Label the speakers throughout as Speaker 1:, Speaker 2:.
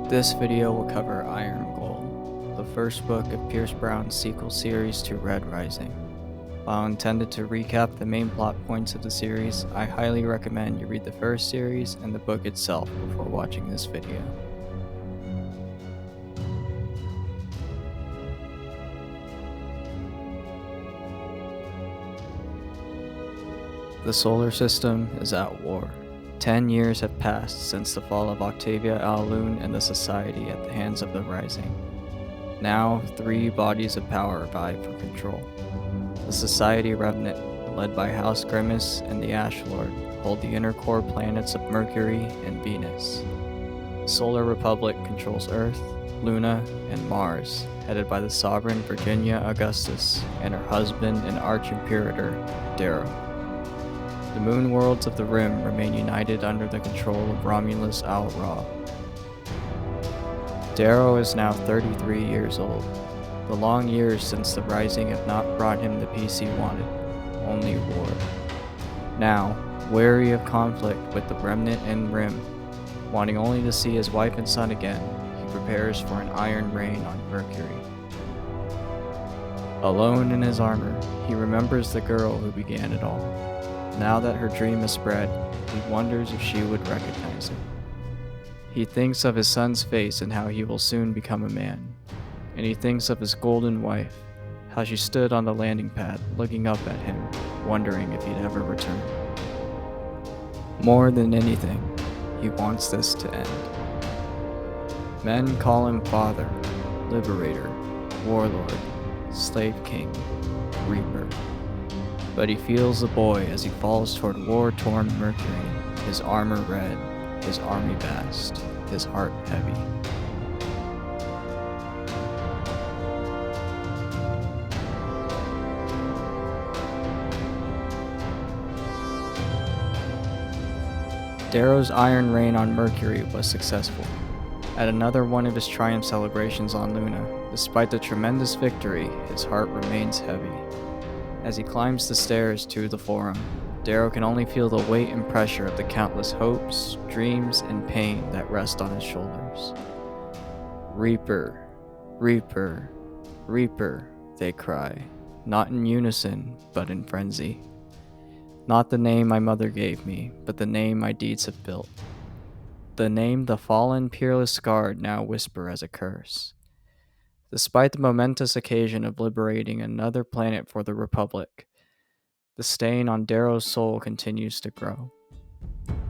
Speaker 1: This video will cover Iron Gold, the first book of Pierce Brown's sequel series to Red Rising. While intended to recap the main plot points of the series, I highly recommend you read the first series and the book itself before watching this video. The solar system is at war. 10 years have passed since the fall of Octavia Alune and the Society at the hands of the Rising. Now, 3 bodies of power vie for control. The Society Remnant, led by House Grimace and the Ash Lord, hold the inner core planets of Mercury and Venus. The Solar Republic controls Earth, Luna, and Mars, headed by the sovereign Virginia Augustus and her husband and arch-imperator, Darrow. The moon worlds of the Rim remain united under the control of Romulus Al Ra. Darrow is now 33 years old. The long years since the Rising have not brought him the peace he wanted, only war. Now, wary of conflict with the Remnant and Rim, wanting only to see his wife and son again, he prepares for an iron rain on Mercury. Alone in his armor, he remembers the girl who began it all. Now that her dream is spread, he wonders if she would recognize it. He thinks of his son's face and how he will soon become a man. And he thinks of his golden wife, how she stood on the landing pad looking up at him, wondering if he'd ever return. More than anything, he wants this to end. Men call him father, liberator, warlord, slave king, reaper. But he feels the boy as he falls toward war-torn Mercury, his armor red, his army vast, his heart heavy. Darrow's iron rain on Mercury was successful. At another one of his triumph celebrations on Luna, despite the tremendous victory, his heart remains heavy. As he climbs the stairs to the Forum, Darrow can only feel the weight and pressure of the countless hopes, dreams, and pain that rest on his shoulders. Reaper, Reaper, Reaper, they cry, not in unison, but in frenzy. Not the name my mother gave me, but the name my deeds have built. The name the fallen peerless guard now whisper as a curse. Despite the momentous occasion of liberating another planet for the Republic, the stain on Darrow's soul continues to grow.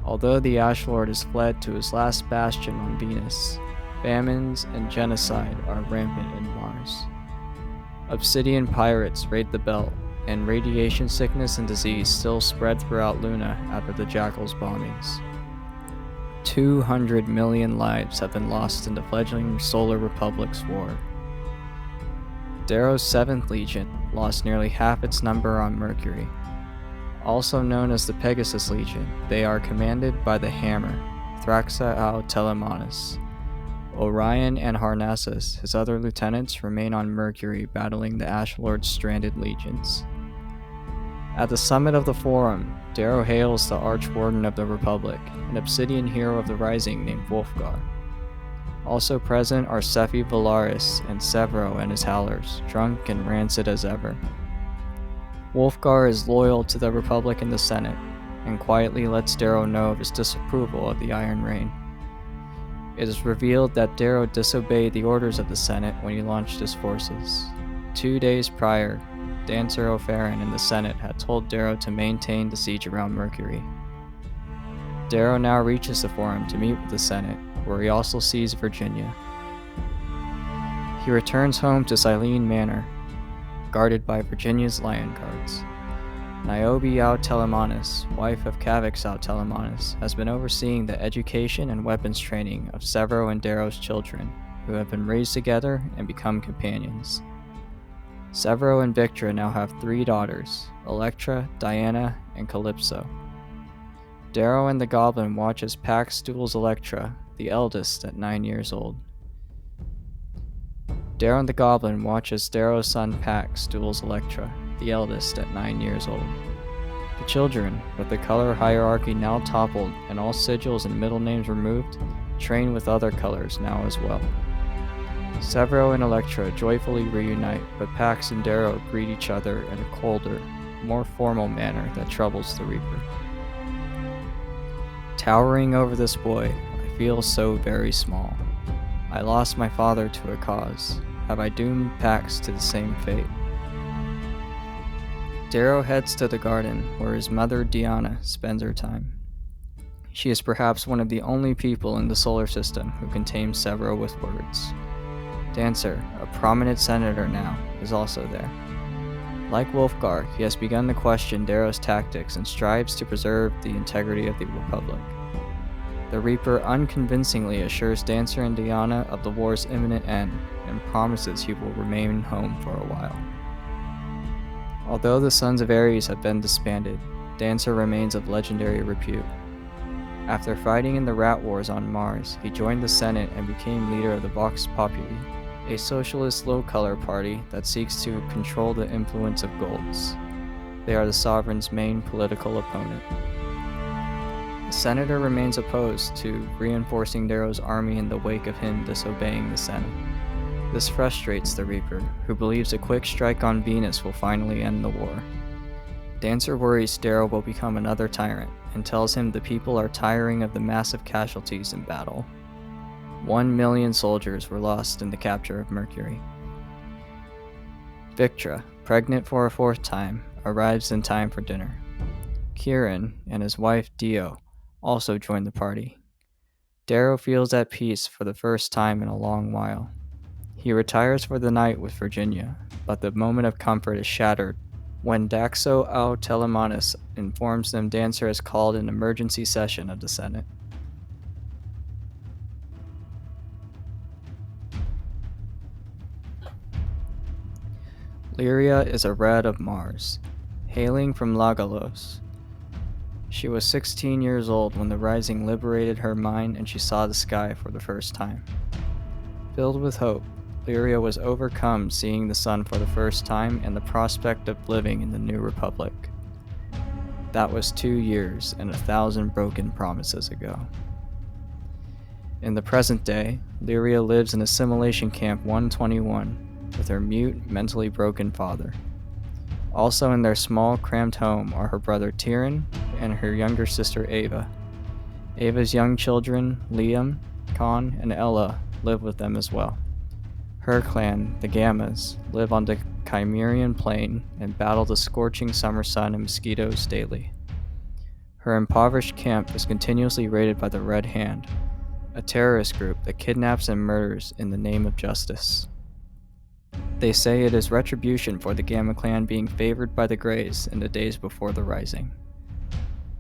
Speaker 1: Although the Ash Lord has fled to his last bastion on Venus, famines and genocide are rampant in Mars. Obsidian pirates raid the belt, and radiation sickness and disease still spread throughout Luna after the Jackal's bombings. 200 million lives have been lost in the fledgling Solar Republic's war. Darrow's 7th Legion lost nearly half its number on Mercury. Also known as the Pegasus Legion, they are commanded by the Hammer, Thraxa au Telemanus. Orion and Harnassus, his other lieutenants, remain on Mercury battling the Ash Lord's stranded legions. At the summit of the Forum, Darrow hails the Archwarden of the Republic, an obsidian hero of the Rising named Wolfgar. Also present are Sephi Valaris and Severo and his Howlers, drunk and rancid as ever. Wolfgar is loyal to the Republic and the Senate, and quietly lets Darrow know of his disapproval of the Iron Rain. It is revealed that Darrow disobeyed the orders of the Senate when he launched his forces. 2 days prior, Dancer O'Farron and the Senate had told Darrow to maintain the siege around Mercury. Darrow now reaches the Forum to meet with the Senate, where he also sees Virginia. He returns home to Silene Manor, guarded by Virginia's Lion Guards. Niobe au Telemanus, wife of Cavix au Telemanus, has been overseeing the education and weapons training of Severo and Darrow's children, who have been raised together and become companions. Severo and Victra now have 3 daughters, Electra, Diana, and Calypso. Darrow and the Goblin watch as Pax duels Electra, the eldest at 9 years old. Darrow and the Goblin watch as Darrow's son Pax duels Electra, the eldest at 9 years old. The children, with the color hierarchy now toppled and all sigils and middle names removed, train with other colors now as well. Severo and Electra joyfully reunite, but Pax and Darrow greet each other in a colder, more formal manner that troubles the Reaper. Towering over this boy, I feel so very small. I lost my father to a cause. Have I doomed Pax to the same fate? Darrow heads to the garden, where his mother Diana spends her time. She is perhaps one of the only people in the solar system who can tame Severo with words. Dancer, a prominent senator now, is also there. Like Wolfgar, he has begun to question Darrow's tactics and strives to preserve the integrity of the Republic. The Reaper unconvincingly assures Dancer and Diana of the war's imminent end and promises he will remain home for a while. Although the Sons of Ares have been disbanded, Dancer remains of legendary repute. After fighting in the Rat Wars on Mars, he joined the Senate and became leader of the Vox Populi, a socialist low-color party that seeks to control the influence of Golds. They are the Sovereign's main political opponent. The Senator remains opposed to reinforcing Darrow's army in the wake of him disobeying the Senate. This frustrates the Reaper, who believes a quick strike on Venus will finally end the war. Dancer worries Darrow will become another tyrant, and tells him the people are tiring of the massive casualties in battle. 1 million soldiers were lost in the capture of Mercury. Victra, pregnant for a 4th time, arrives in time for dinner. Kieran and his wife Dio also join the party. Darrow feels at peace for the first time in a long while. He retires for the night with Virginia, but the moment of comfort is shattered when Daxo au Telemanus informs them Dancer has called an emergency session of the Senate. Lyria is a red of Mars, hailing from Lagalos. She was 16 years old when the Rising liberated her mind and she saw the sky for the first time. Filled with hope, Lyria was overcome seeing the sun for the first time and the prospect of living in the new republic. That was 2 years and 1,000 broken promises ago. In the present day, Lyria lives in Assimilation Camp 121 with her mute, mentally broken father. Also in their small, cramped home are her brother Tyrion and her younger sister Ava. Ava's young children, Liam, Con, and Ella, live with them as well. Her clan, the Gammas, live on the Chimerian plain and battle the scorching summer sun and mosquitoes daily. Her impoverished camp is continuously raided by the Red Hand, a terrorist group that kidnaps and murders in the name of justice. They say it is retribution for the Gamma clan being favored by the Greys in the days before the Rising.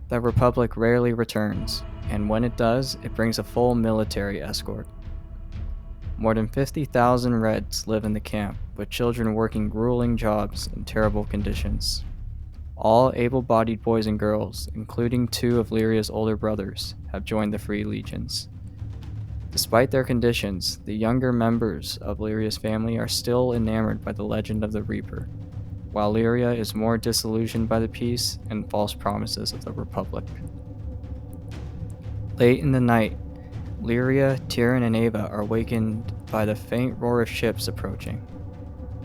Speaker 1: The Republic rarely returns, and when it does, it brings a full military escort. More than 50,000 Reds live in the camp, with children working grueling jobs in terrible conditions. All able-bodied boys and girls, including 2 of Lyria's older brothers, have joined the Free Legions. Despite their conditions, the younger members of Lyria's family are still enamored by the legend of the Reaper, while Lyria is more disillusioned by the peace and false promises of the Republic. Late in the night, Lyria, Tyrion, and Ava are awakened by the faint roar of ships approaching.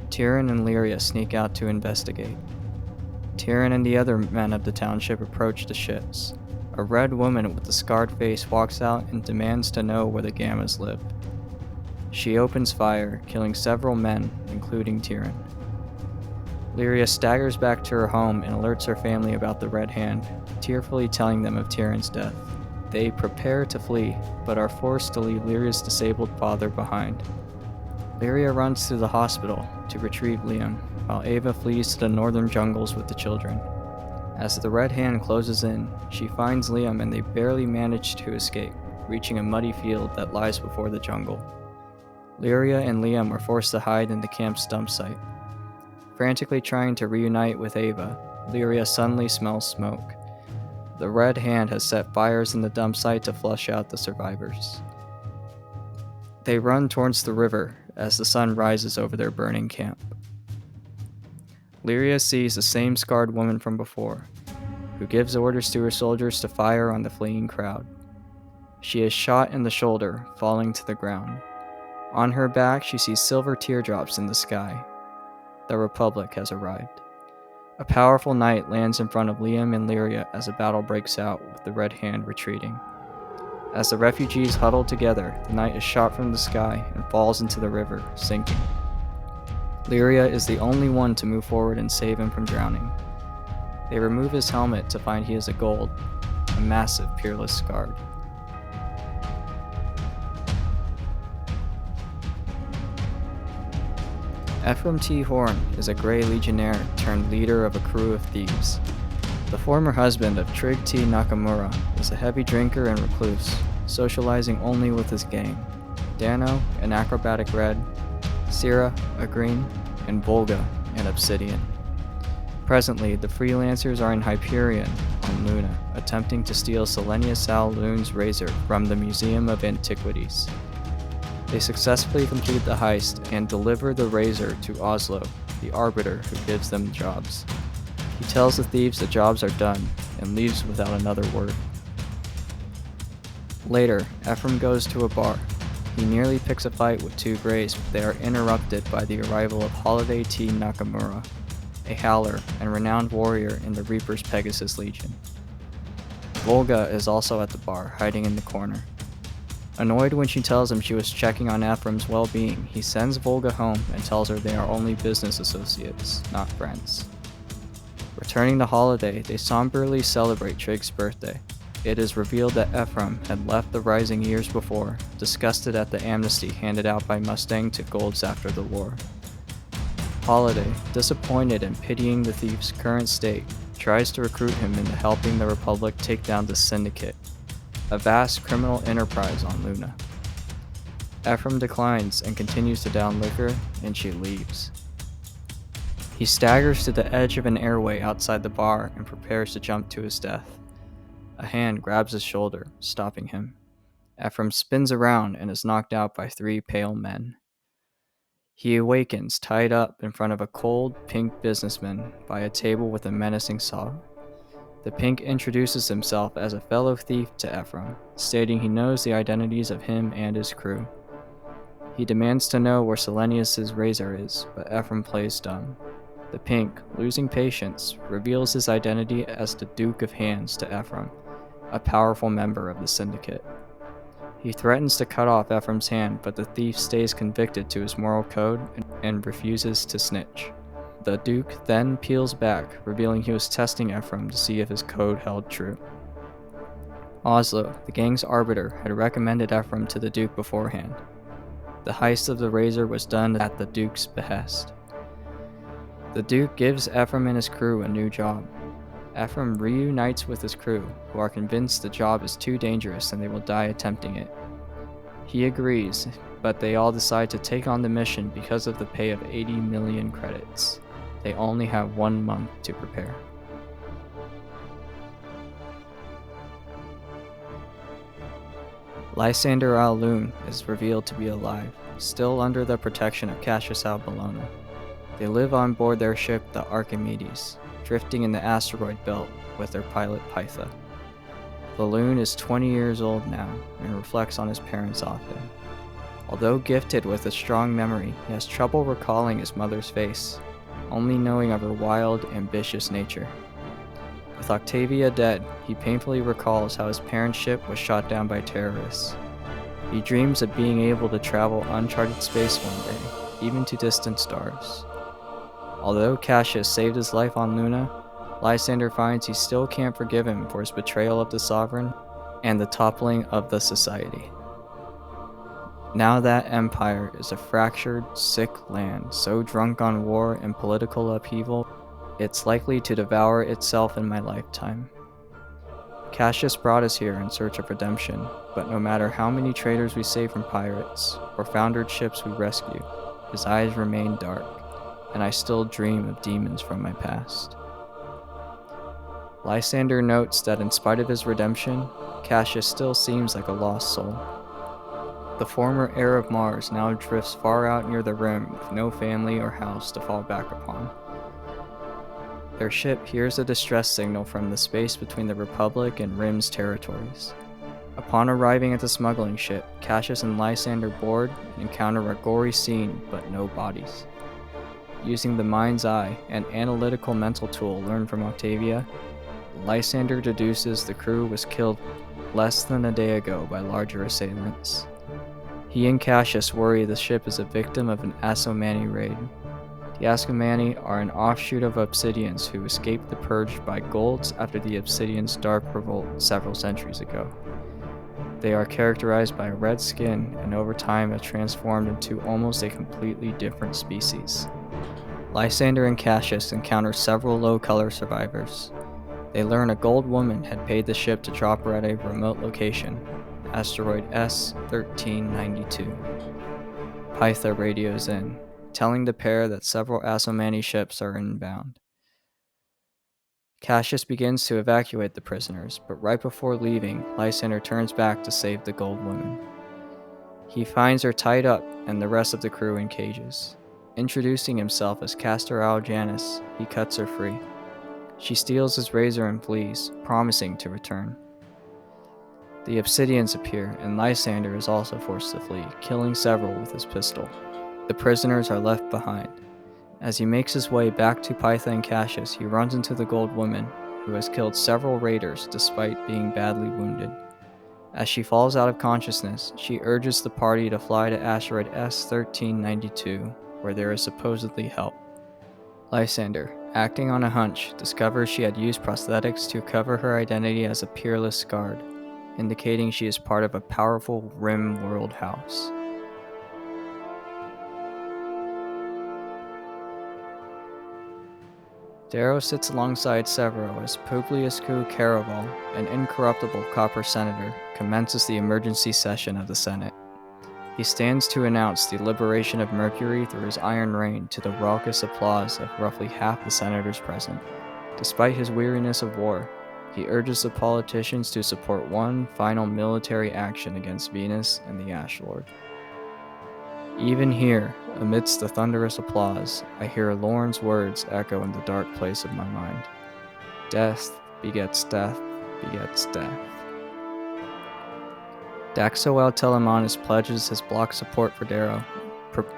Speaker 1: Tyrion and Lyria sneak out to investigate. Tyrion and the other men of the township approach the ships. A red woman with a scarred face walks out and demands to know where the Gammas live. She opens fire, killing several men, including Tyrion. Lyria staggers back to her home and alerts her family about the Red Hand, tearfully telling them of Tyrion's death. They prepare to flee, but are forced to leave Lyria's disabled father behind. Lyria runs to the hospital to retrieve Liam, while Ava flees to the northern jungles with the children. As the Red Hand closes in, she finds Liam and they barely manage to escape, reaching a muddy field that lies before the jungle. Lyria and Liam are forced to hide in the camp's dump site. Frantically trying to reunite with Ava, Lyria suddenly smells smoke. The Red Hand has set fires in the dump site to flush out the survivors. They run towards the river as the sun rises over their burning camp. Lyria sees the same scarred woman from before, who gives orders to her soldiers to fire on the fleeing crowd. She is shot in the shoulder, falling to the ground. On her back, she sees silver teardrops in the sky. The Republic has arrived. A powerful knight lands in front of Liam and Lyria as a battle breaks out, with the Red Hand retreating. As the refugees huddle together, the knight is shot from the sky and falls into the river, sinking. Lyria is the only one to move forward and save him from drowning. They remove his helmet to find he is a gold, a massive peerless guard. Ephraim T. Horn is a Grey Legionnaire turned leader of a crew of thieves. The former husband of Trig T. Nakamura is a heavy drinker and recluse, socializing only with his gang: Dano, an acrobatic red, Syrah, a green, and Volga, an obsidian. Presently, the freelancers are in Hyperion on Luna, attempting to steal Selenia Sal Lune's razor from the Museum of Antiquities. They successfully complete the heist and deliver the razor to Oslo, the arbiter who gives them jobs. He tells the thieves the jobs are done and leaves without another word. Later, Ephraim goes to a bar. He nearly picks a fight with two Greys, but they are interrupted by the arrival of Holiday T. Nakamura, a howler and renowned warrior in the Reaper's Pegasus Legion. Volga is also at the bar, hiding in the corner. Annoyed when she tells him she was checking on Ephraim's well-being, he sends Volga home and tells her they are only business associates, not friends. Returning to Holiday, they somberly celebrate Trig's birthday. It is revealed that Ephraim had left the Rising years before, disgusted at the amnesty handed out by Mustang to Golds after the war. Holiday, disappointed and pitying the thief's current state, tries to recruit him into helping the Republic take down the Syndicate, a vast criminal enterprise on Luna. Ephraim declines and continues to down liquor, and she leaves. He staggers to the edge of an airway outside the bar and prepares to jump to his death. A hand grabs his shoulder, stopping him. Ephraim spins around and is knocked out by three pale men. He awakens tied up in front of a cold, pink businessman by a table with a menacing saw. The pink introduces himself as a fellow thief to Ephraim, stating he knows the identities of him and his crew. He demands to know where Selenius' razor is, but Ephraim plays dumb. The pink, losing patience, reveals his identity as the Duke of Hands to Ephraim, a powerful member of the Syndicate. He threatens to cut off Ephraim's hand, but the thief stays convicted to his moral code and refuses to snitch. The Duke then peels back, revealing he was testing Ephraim to see if his code held true. Oslo, the gang's arbiter, had recommended Ephraim to the Duke beforehand. The heist of the razor was done at the Duke's behest. The Duke gives Ephraim and his crew a new job. Ephraim reunites with his crew, who are convinced the job is too dangerous and they will die attempting it. He agrees, but they all decide to take on the mission because of the pay of 80 million credits. They only have 1 month to prepare. Lysander Al Lune is revealed to be alive, still under the protection of Cassius Al Bellona. They live on board their ship, the Archimedes, drifting in the asteroid belt with their pilot Pytha. The Lune is 20 years old now and reflects on his parents often. Although gifted with a strong memory, he has trouble recalling his mother's face, only knowing of her wild, ambitious nature. With Octavia dead, he painfully recalls how his parents' ship was shot down by terrorists. He dreams of being able to travel uncharted space one day, even to distant stars. Although Cassius saved his life on Luna, Lysander finds he still can't forgive him for his betrayal of the Sovereign and the toppling of the Society. Now that Empire is a fractured, sick land so drunk on war and political upheaval, it's likely to devour itself in my lifetime. Cassius brought us here in search of redemption, but no matter how many traitors we save from pirates, or foundered ships we rescue, his eyes remain dark, and I still dream of demons from my past. Lysander notes that in spite of his redemption, Cassius still seems like a lost soul. The former heir of Mars now drifts far out near the rim with no family or house to fall back upon. Their ship hears a distress signal from the space between the Republic and Rim's territories. Upon arriving at the smuggling ship, Cassius and Lysander board and encounter a gory scene but no bodies. Using the mind's eye, an analytical mental tool learned from Octavia, Lysander deduces the crew was killed less than a day ago by larger assailants. He and Cassius worry the ship is a victim of an Asomani raid. The Asomani are an offshoot of Obsidians who escaped the purge by Golds after the Obsidians' dark revolt several centuries ago. They are characterized by red skin and over time have transformed into almost a completely different species. Lysander and Cassius encounter several low-color survivors. They learn a gold woman had paid the ship to drop her at a remote location, asteroid S-1392. Pyre radios in, telling the pair that several Asomani ships are inbound. Cassius begins to evacuate the prisoners, but right before leaving, Lysander turns back to save the gold woman. He finds her tied up and the rest of the crew in cages. Introducing himself as Castor Aljanus, he cuts her free. She steals his razor and flees, promising to return. The Obsidians appear, and Lysander is also forced to flee, killing several with his pistol. The prisoners are left behind. As he makes his way back to Pyre and Cassius, he runs into the gold woman, who has killed several raiders despite being badly wounded. As she falls out of consciousness, she urges the party to fly to asteroid S-1392, where there is supposedly help. Lysander, acting on a hunch, discovers she had used prosthetics to cover her identity as a peerless guard, indicating she is part of a powerful Rim world house. Darrow sits alongside Severo as Publius Q. Caraval, an incorruptible copper senator, commences the emergency session of the Senate. He stands to announce the liberation of Mercury through his iron reign to the raucous applause of roughly half the senators present. Despite his weariness of war, he urges the politicians to support one final military action against Venus and the Ash Lord. Even here, amidst the thunderous applause, I hear Lorne's words echo in the dark place of my mind. Death begets death begets death. Daxoel Telemanus pledges his block support for Darrow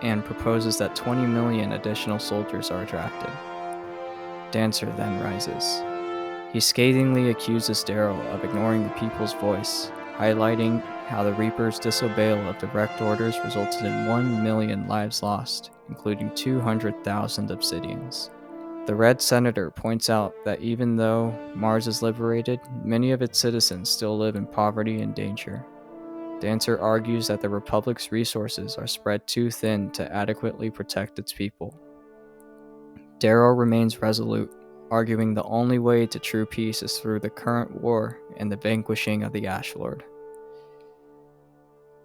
Speaker 1: and proposes that 20 million additional soldiers are drafted. Dancer then rises. He scathingly accuses Darrow of ignoring the people's voice, highlighting how the Reaper's disobeyal of direct orders resulted in 1 million lives lost, including 200,000 Obsidians. The Red Senator points out that even though Mars is liberated, many of its citizens still live in poverty and danger. Dancer argues that the Republic's resources are spread too thin to adequately protect its people. Darrow remains resolute, arguing the only way to true peace is through the current war and the vanquishing of the Ash Lord.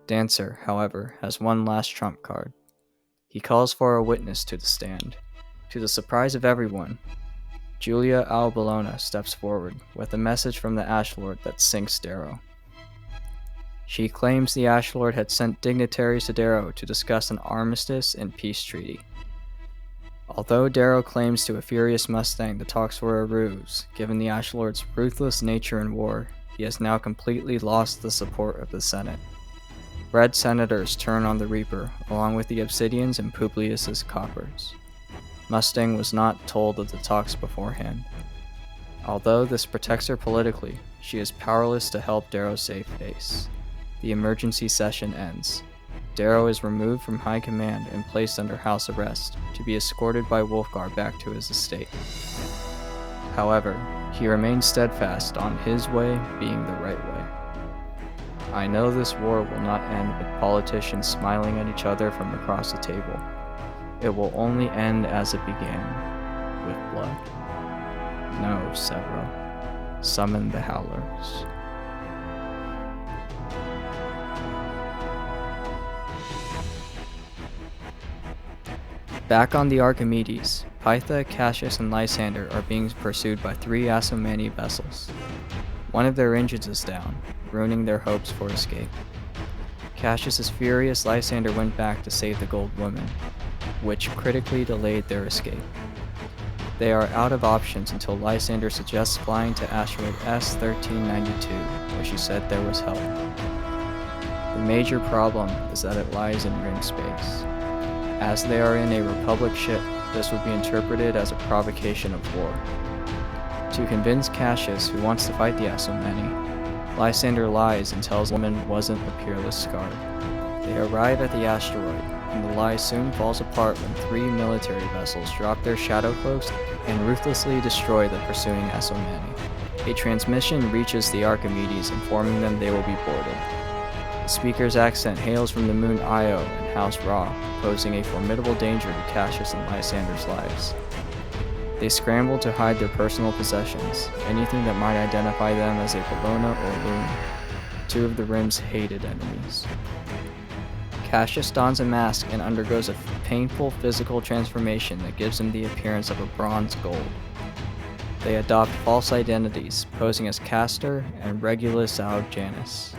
Speaker 1: Dancer, however, has one last trump card. He calls for a witness to the stand. To the surprise of everyone, Julia Albolona steps forward with a message from the Ash Lord that sinks Darrow. She claims the Ash Lord had sent dignitaries to Darrow to discuss an armistice and peace treaty. Although Darrow claims to a furious Mustang the talks were a ruse, given the Ash Lord's ruthless nature in war, he has now completely lost the support of the Senate. Red senators turn on the Reaper, along with the Obsidians and Publius's coppers. Mustang was not told of the talks beforehand. Although this protects her politically, she is powerless to help Darrow save face. The emergency session ends. Darrow is removed from high command and placed under house arrest, to be escorted by Wolfgar back to his estate. However, he remains steadfast on his way being the right way. I know this war will not end with politicians smiling at each other from across the table. It will only end as it began, with blood. No, Severo. Summon the Howlers. Back on the Archimedes, Pythe, Cassius, and Lysander are being pursued by 3 Asomani vessels. One of their engines is down, ruining their hopes for escape. Cassius is furious Lysander went back to save the Gold Woman, which critically delayed their escape. They are out of options until Lysander suggests flying to asteroid S-1392, where she said there was help. The major problem is that it lies in rim space. As they are in a Republic ship, this would be interpreted as a provocation of war. To convince Cassius, who wants to fight the Asomeni, Lysander lies and tells the woman wasn't a peerless scar. They arrive at the asteroid, and the lie soon falls apart when 3 military vessels drop their shadow cloaks and ruthlessly destroy the pursuing Asomeni. A transmission reaches the Archimedes, informing them they will be boarded. The speaker's accent hails from the moon Io and House Ra, posing a formidable danger to Cassius and Lysander's lives. They scramble to hide their personal possessions, anything that might identify them as a Bologna or Loon, 2 of the Rim's hated enemies. Cassius dons a mask and undergoes a painful physical transformation that gives him the appearance of a bronze gold. They adopt false identities, posing as Castor and Regulus out Janus.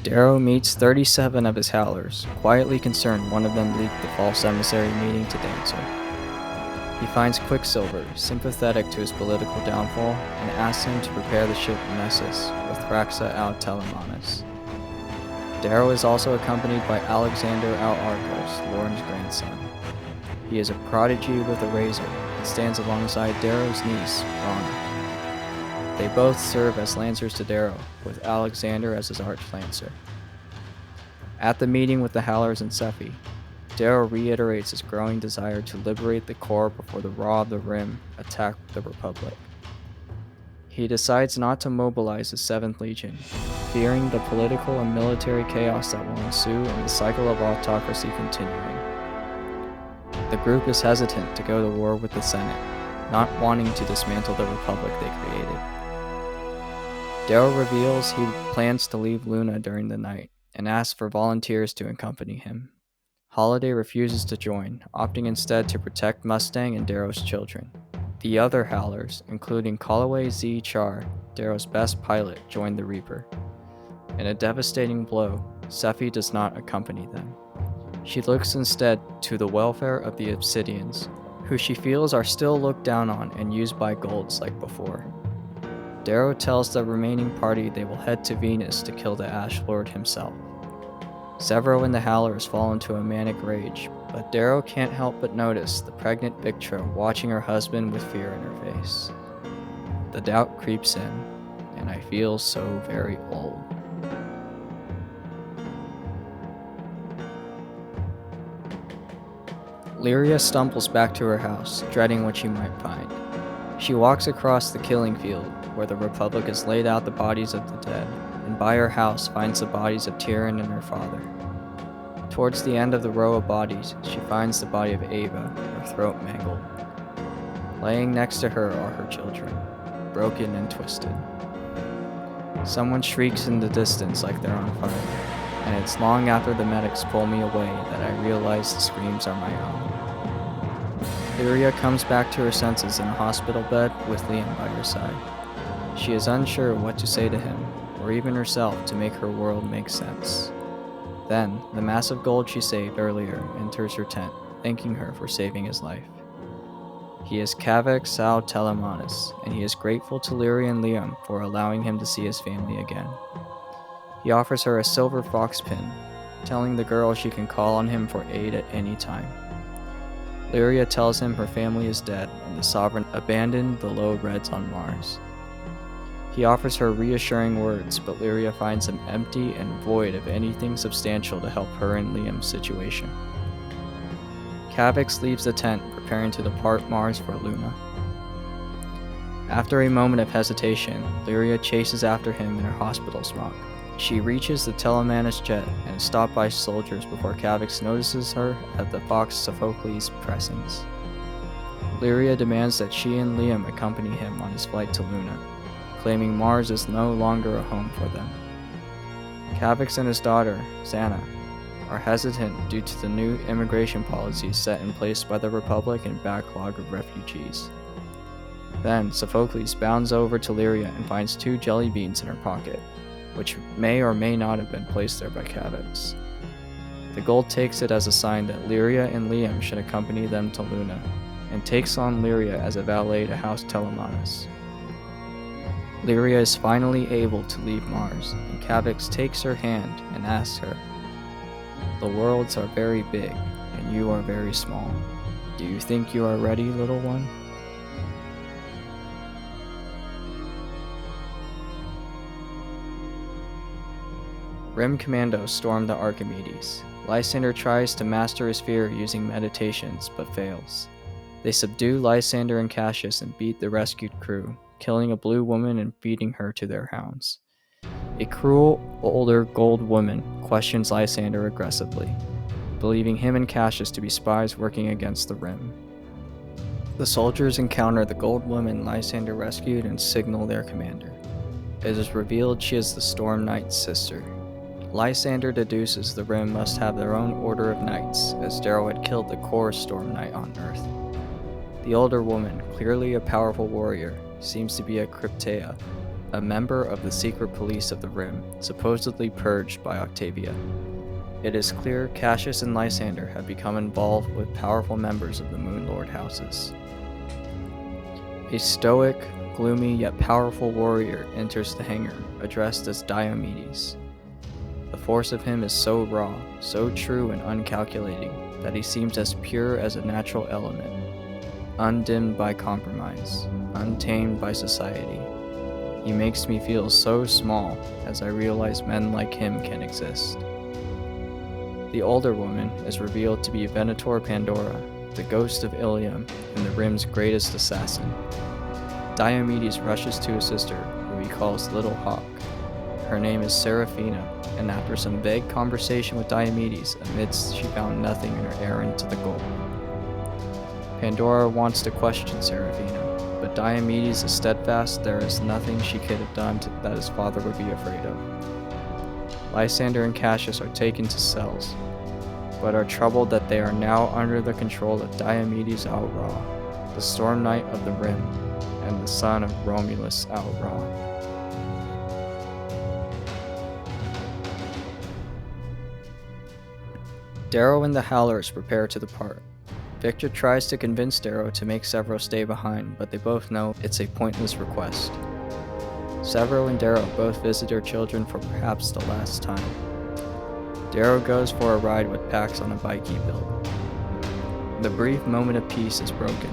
Speaker 1: Darrow meets 37 of his Howlers, quietly concerned one of them leaked the false emissary meeting to Dancer. He finds Quicksilver, sympathetic to his political downfall, and asks him to prepare the ship Nessus with Thraxa out Telemanus. Darrow is also accompanied by Alexander out Arcos, Lauren's grandson. He is a prodigy with a razor and stands alongside Darrow's niece, Rana. They both serve as lancers to Darrow, with Alexander as his arch-lancer. At the meeting with the Howlers and Sephi, Darrow reiterates his growing desire to liberate the core before the Raw of the Rim attack the Republic. He decides not to mobilize the 7th Legion, fearing the political and military chaos that will ensue and the cycle of autocracy continuing. The group is hesitant to go to war with the Senate, not wanting to dismantle the Republic they created. Darrow reveals he plans to leave Luna during the night and asks for volunteers to accompany him. Holiday refuses to join, opting instead to protect Mustang and Darrow's children. The other Howlers, including Callaway Z. Char, Darrow's best pilot, join the Reaper. In a devastating blow, Sephi does not accompany them. She looks instead to the welfare of the Obsidians, who she feels are still looked down on and used by Golds like before. Darrow tells the remaining party they will head to Venus to kill the Ash Lord himself. Several in the Howlers fall into a manic rage, but Darrow can't help but notice the pregnant Victra watching her husband with fear in her face. The doubt creeps in, and I feel so very old. Lyria stumbles back to her house, dreading what she might find. She walks across the killing field, where the Republic has laid out the bodies of the dead, and by her house finds the bodies of Tyrion and her father. Towards the end of the row of bodies, she finds the body of Ava, her throat mangled. Laying next to her are her children, broken and twisted. Someone shrieks in the distance like they're on fire, and it's long after the medics pull me away that I realize the screams are my own. Lyria comes back to her senses in a hospital bed with Liam by her side. She is unsure what to say to him, or even herself, to make her world make sense. Then, the massive gold she saved earlier enters her tent, thanking her for saving his life. He is Kavek Sal Telemanus, and he is grateful to Lyria and Liam for allowing him to see his family again. He offers her a silver fox pin, telling the girl she can call on him for aid at any time. Lyria tells him her family is dead and the Sovereign abandoned the Low Reds on Mars. He offers her reassuring words, but Lyria finds them empty and void of anything substantial to help her and Liam's situation. Kavix leaves the tent, preparing to depart Mars for Luna. After a moment of hesitation, Lyria chases after him in her hospital smock. She reaches the Telemanus jet and is stopped by soldiers before Kavix notices her at the Fox Sophocles pressings. Lyria demands that she and Liam accompany him on his flight to Luna, claiming Mars is no longer a home for them. Kavix and his daughter, Xana, are hesitant due to the new immigration policies set in place by the Republic and backlog of refugees. Then, Sophocles bounds over to Lyria and finds 2 jelly beans in her pocket, which may or may not have been placed there by Kavix. The gold takes it as a sign that Lyria and Liam should accompany them to Luna, and takes on Lyria as a valet to House Telemanus. Lyria is finally able to leave Mars, and Kavix takes her hand and asks her, "The worlds are very big, and you are very small. Do you think you are ready, little one?" Rim Commandos storm the Archimedes. Lysander tries to master his fear using meditations, but fails. They subdue Lysander and Cassius and beat the rescued crew, killing a blue woman and feeding her to their hounds. A cruel, older gold woman questions Lysander aggressively, believing him and Cassius to be spies working against the Rim. The soldiers encounter the gold woman Lysander rescued and signal their commander. It is revealed she is the Storm Knight's sister. Lysander deduces the Rim must have their own order of knights, as Darrow had killed the core Storm Knight on Earth. The older woman, clearly a powerful warrior, seems to be a Cryptea, a member of the secret police of the Rim, supposedly purged by Octavia. It is clear Cassius and Lysander have become involved with powerful members of the Moon Lord houses. A stoic, gloomy yet powerful warrior enters the hangar, addressed as Diomedes. The force of him is so raw, so true and uncalculating, that he seems as pure as a natural element, undimmed by compromise, untamed by society. He makes me feel so small as I realize men like him can exist. The older woman is revealed to be Venator Pandora, the ghost of Ilium and the Rim's greatest assassin. Diomedes rushes to assist her, who he calls Little Hawk. Her name is Seraphina, and after some vague conversation with Diomedes, admits she found nothing in her errand to the goal. Pandora wants to question Seraphina, but Diomedes is steadfast there is nothing she could have done that his father would be afraid of. Lysander and Cassius are taken to cells, but are troubled that they are now under the control of Diomedes Al-Ra, the Storm Knight of the Rim, and the son of Romulus Al-Ra. Darrow and the Howlers prepare to depart. Victor tries to convince Darrow to make Severo stay behind, but they both know it's a pointless request. Severo and Darrow both visit their children for perhaps the last time. Darrow goes for a ride with Pax on a bike he built. The brief moment of peace is broken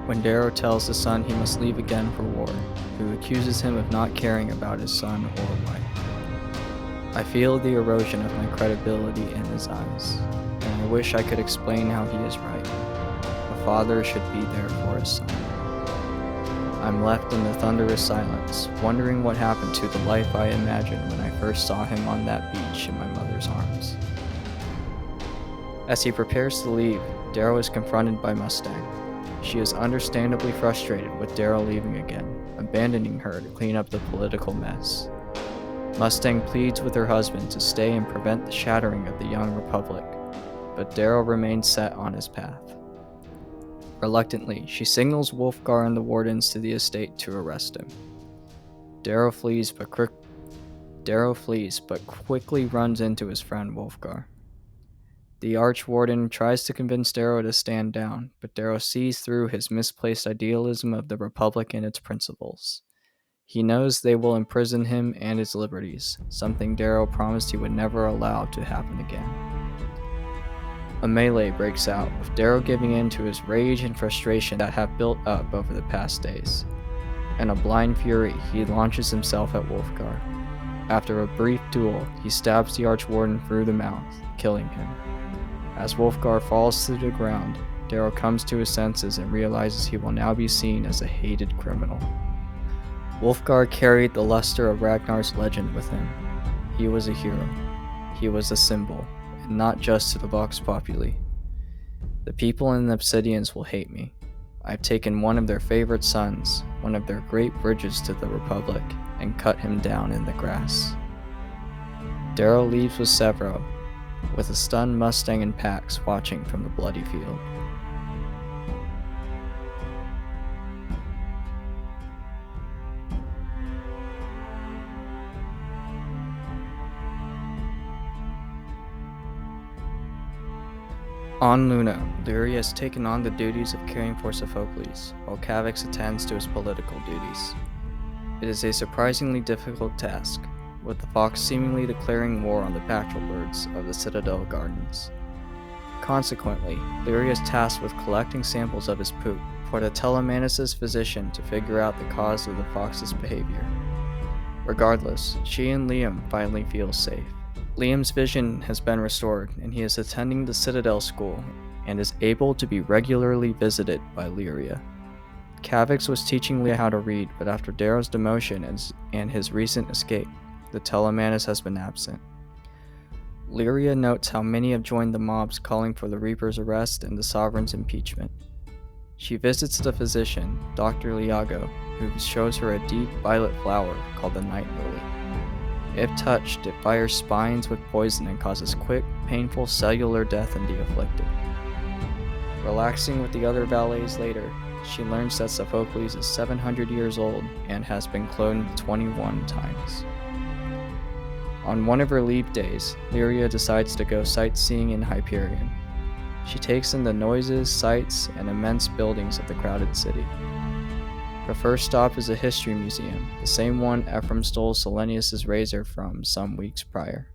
Speaker 1: when Darrow tells his son he must leave again for war, who accuses him of not caring about his son or wife. I feel the erosion of my credibility in his eyes, and I wish I could explain how he is right. A father should be there for his son. I'm left in the thunderous silence, wondering what happened to the life I imagined when I first saw him on that beach in my mother's arms. As he prepares to leave, Darrow is confronted by Mustang. She is understandably frustrated with Darrow leaving again, abandoning her to clean up the political mess. Mustang pleads with her husband to stay and prevent the shattering of the young republic, but Darrow remains set on his path. Reluctantly, she signals Wolfgar and the wardens to the estate to arrest him. Darrow flees, but quickly runs into his friend Wolfgar. The Archwarden tries to convince Darrow to stand down, but Darrow sees through his misplaced idealism of the Republic and its principles. He knows they will imprison him and his liberties, something Darrow promised he would never allow to happen again. A melee breaks out, with Darrow giving in to his rage and frustration that have built up over the past days. In a blind fury, he launches himself at Wolfgar. After a brief duel, he stabs the Archwarden through the mouth, killing him. As Wolfgar falls to the ground, Darrow comes to his senses and realizes he will now be seen as a hated criminal. Wolfgar carried the luster of Ragnar's legend with him. He was a hero. He was a symbol, and not just to the Vox Populi. The people in the Obsidians will hate me. I've taken one of their favorite sons, one of their great bridges to the Republic, and cut him down in the grass. Darrow leaves with Severo, with a stunned Mustang and Pax watching from the bloody field. On Luna, Lyria has taken on the duties of caring for Sophocles, while Cavix attends to his political duties. It is a surprisingly difficult task, with the fox seemingly declaring war on the petrel birds of the Citadel Gardens. Consequently, Lyria is tasked with collecting samples of his poop for the Telemanus' physician to figure out the cause of the fox's behavior. Regardless, she and Liam finally feel safe. Liam's vision has been restored, and he is attending the Citadel School and is able to be regularly visited by Lyria. Cavix was teaching Liam how to read, but after Darrow's demotion and his recent escape, the Telemanus has been absent. Lyria notes how many have joined the mobs calling for the Reaper's arrest and the Sovereign's impeachment. She visits the physician, Dr. Liago, who shows her a deep violet flower called the Night Lily. If touched, it fires spines with poison and causes quick, painful cellular death in the afflicted. Relaxing with the other valets later, she learns that Sophocles is 700 years old and has been cloned 21 times. On one of her leave days, Lyria decides to go sightseeing in Hyperion. She takes in the noises, sights, and immense buildings of the crowded city. Her first stop is a history museum, the same one Ephraim stole Selenius' razor from some weeks prior.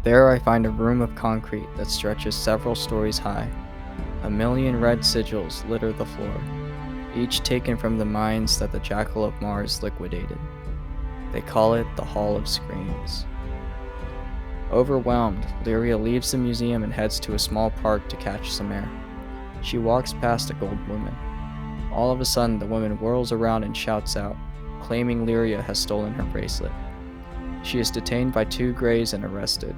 Speaker 1: There I find a room of concrete that stretches several stories high. 1,000,000 red sigils litter the floor, each taken from the mines that the Jackal of Mars liquidated. They call it the Hall of Screams. Overwhelmed, Lyria leaves the museum and heads to a small park to catch some air. She walks past a gold woman. All of a sudden, the woman whirls around and shouts out, claiming Lyria has stolen her bracelet. She is detained by 2 greys and arrested.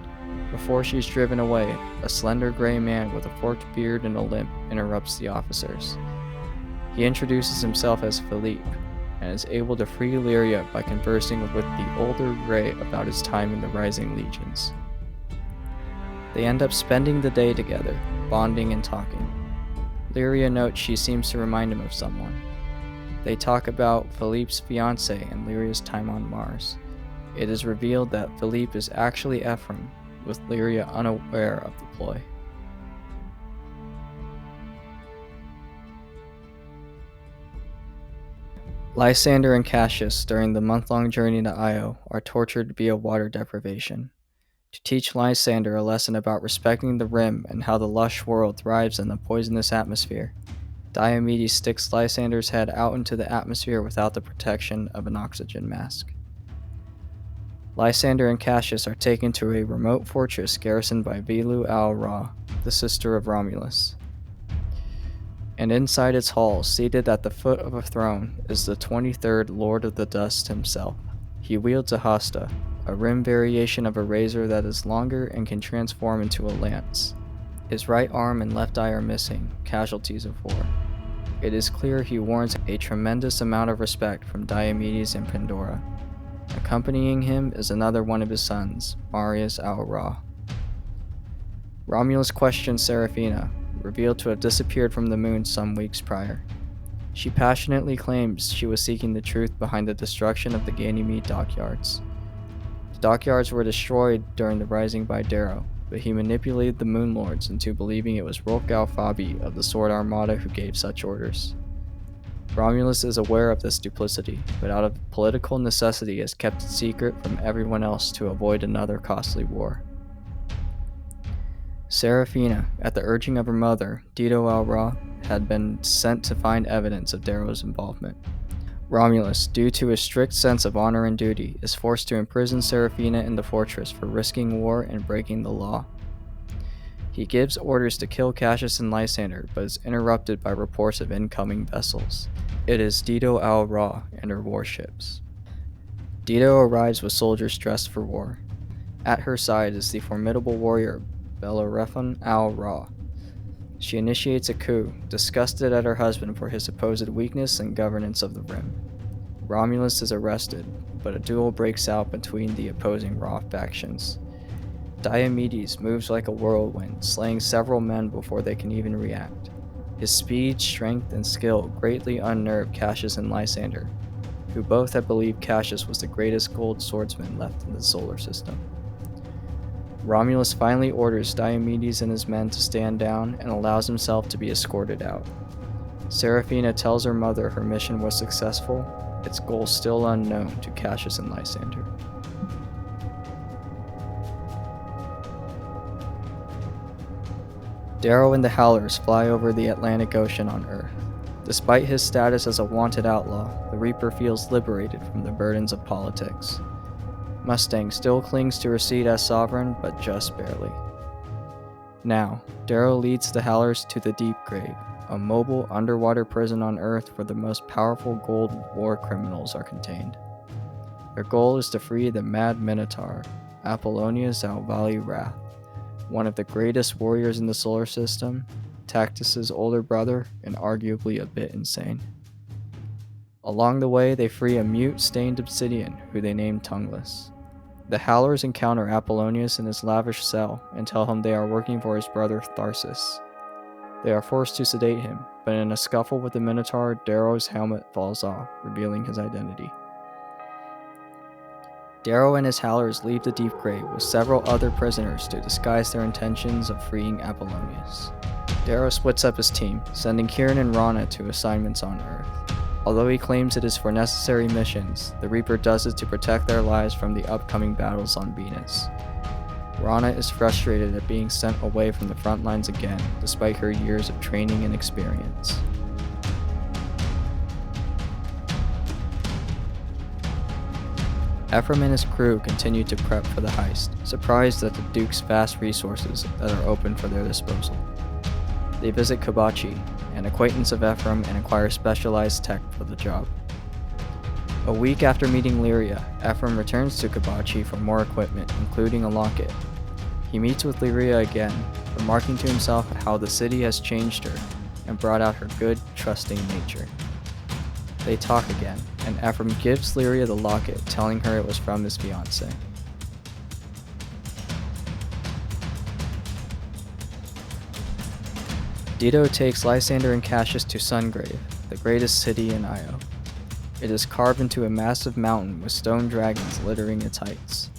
Speaker 1: Before she is driven away, a slender gray man with a forked beard and a limp interrupts the officers. He introduces himself as Philippe, and is able to free Lyria by conversing with the older Grey about his time in the Rising Legions. They end up spending the day together, bonding and talking. Lyria notes she seems to remind him of someone. They talk about Philippe's fiancée and Lyria's time on Mars. It is revealed that Philippe is actually Ephraim, with Lyria unaware of the ploy. Lysander and Cassius, during the month-long journey to Io, are tortured via water deprivation. To teach Lysander a lesson about respecting the rim and how the lush world thrives in the poisonous atmosphere, Diomedes sticks Lysander's head out into the atmosphere without the protection of an oxygen mask. Lysander and Cassius are taken to a remote fortress garrisoned by Velu al-Ra, the sister of Romulus. And inside its halls, seated at the foot of a throne, is the 23rd Lord of the Dust himself. He wields a hasta, a rim variation of a razor that is longer and can transform into a lance. His right arm and left eye are missing, casualties of war. It is clear he warrants a tremendous amount of respect from Diomedes and Pandora. Accompanying him is another one of his sons, Marius al-Ra. Romulus questions Seraphina, revealed to have disappeared from the moon some weeks prior. She passionately claims she was seeking the truth behind the destruction of the Ganymede dockyards. The dockyards were destroyed during the Rising by Darrow, but he manipulated the Moon Lords into believing it was Rolk al-Fabi of the Sword Armada who gave such orders. Romulus is aware of this duplicity, but out of political necessity has kept it secret from everyone else to avoid another costly war. Seraphina, at the urging of her mother, Dido al-Ra, had been sent to find evidence of Darrow's involvement. Romulus, due to his strict sense of honor and duty, is forced to imprison Seraphina in the fortress for risking war and breaking the law. He gives orders to kill Cassius and Lysander, but is interrupted by reports of incoming vessels. It is Dido al-Ra and her warships. Dido arrives with soldiers dressed for war. At her side is the formidable warrior Bellerophon al-Ra. She initiates a coup, disgusted at her husband for his supposed weakness and governance of the Rim. Romulus is arrested, but a duel breaks out between the opposing Ra factions. Diomedes moves like a whirlwind, slaying several men before they can even react. His speed, strength, and skill greatly unnerve Cassius and Lysander, who both had believed Cassius was the greatest gold swordsman left in the solar system. Romulus finally orders Diomedes and his men to stand down and allows himself to be escorted out. Seraphina tells her mother her mission was successful, its goal still unknown to Cassius and Lysander. Darrow and the Howlers fly over the Atlantic Ocean on Earth. Despite his status as a wanted outlaw, the Reaper feels liberated from the burdens of politics. Mustang still clings to her seat as sovereign, but just barely. Now, Darrow leads the Howlers to the Deep Grave, a mobile underwater prison on Earth where the most powerful gold war criminals are contained. Their goal is to free the Mad Minotaur, Apollonius Alvali Wrath, one of the greatest warriors in the solar system, Tactus's older brother, and arguably a bit insane. Along the way, they free a mute stained obsidian who they name Tongueless. The Howlers encounter Apollonius in his lavish cell and tell him they are working for his brother Tharsis. They are forced to sedate him, but in a scuffle with the Minotaur, Darrow's helmet falls off, revealing his identity. Darrow and his Howlers leave the Deep Grave with several other prisoners to disguise their intentions of freeing Apollonius. Darrow splits up his team, sending Kieran and Rana to assignments on Earth. Although he claims it is for necessary missions, the Reaper does it to protect their lives from the upcoming battles on Venus. Rana is frustrated at being sent away from the front lines again, despite her years of training and experience. Ephraim and his crew continue to prep for the heist, surprised at the Duke's vast resources that are open for their disposal. They visit Kabachi, an acquaintance of Ephraim, and acquire specialized tech for the job. A week after meeting Lyria, Ephraim returns to Kabachi for more equipment, including a locket. He meets with Lyria again, remarking to himself how the city has changed her and brought out her good, trusting nature. They talk again, and Ephraim gives Lyria the locket, telling her it was from his fiancée. Dido takes Lysander and Cassius to Sungrave, the greatest city in Io. It is carved into a massive mountain with stone dragons littering its heights.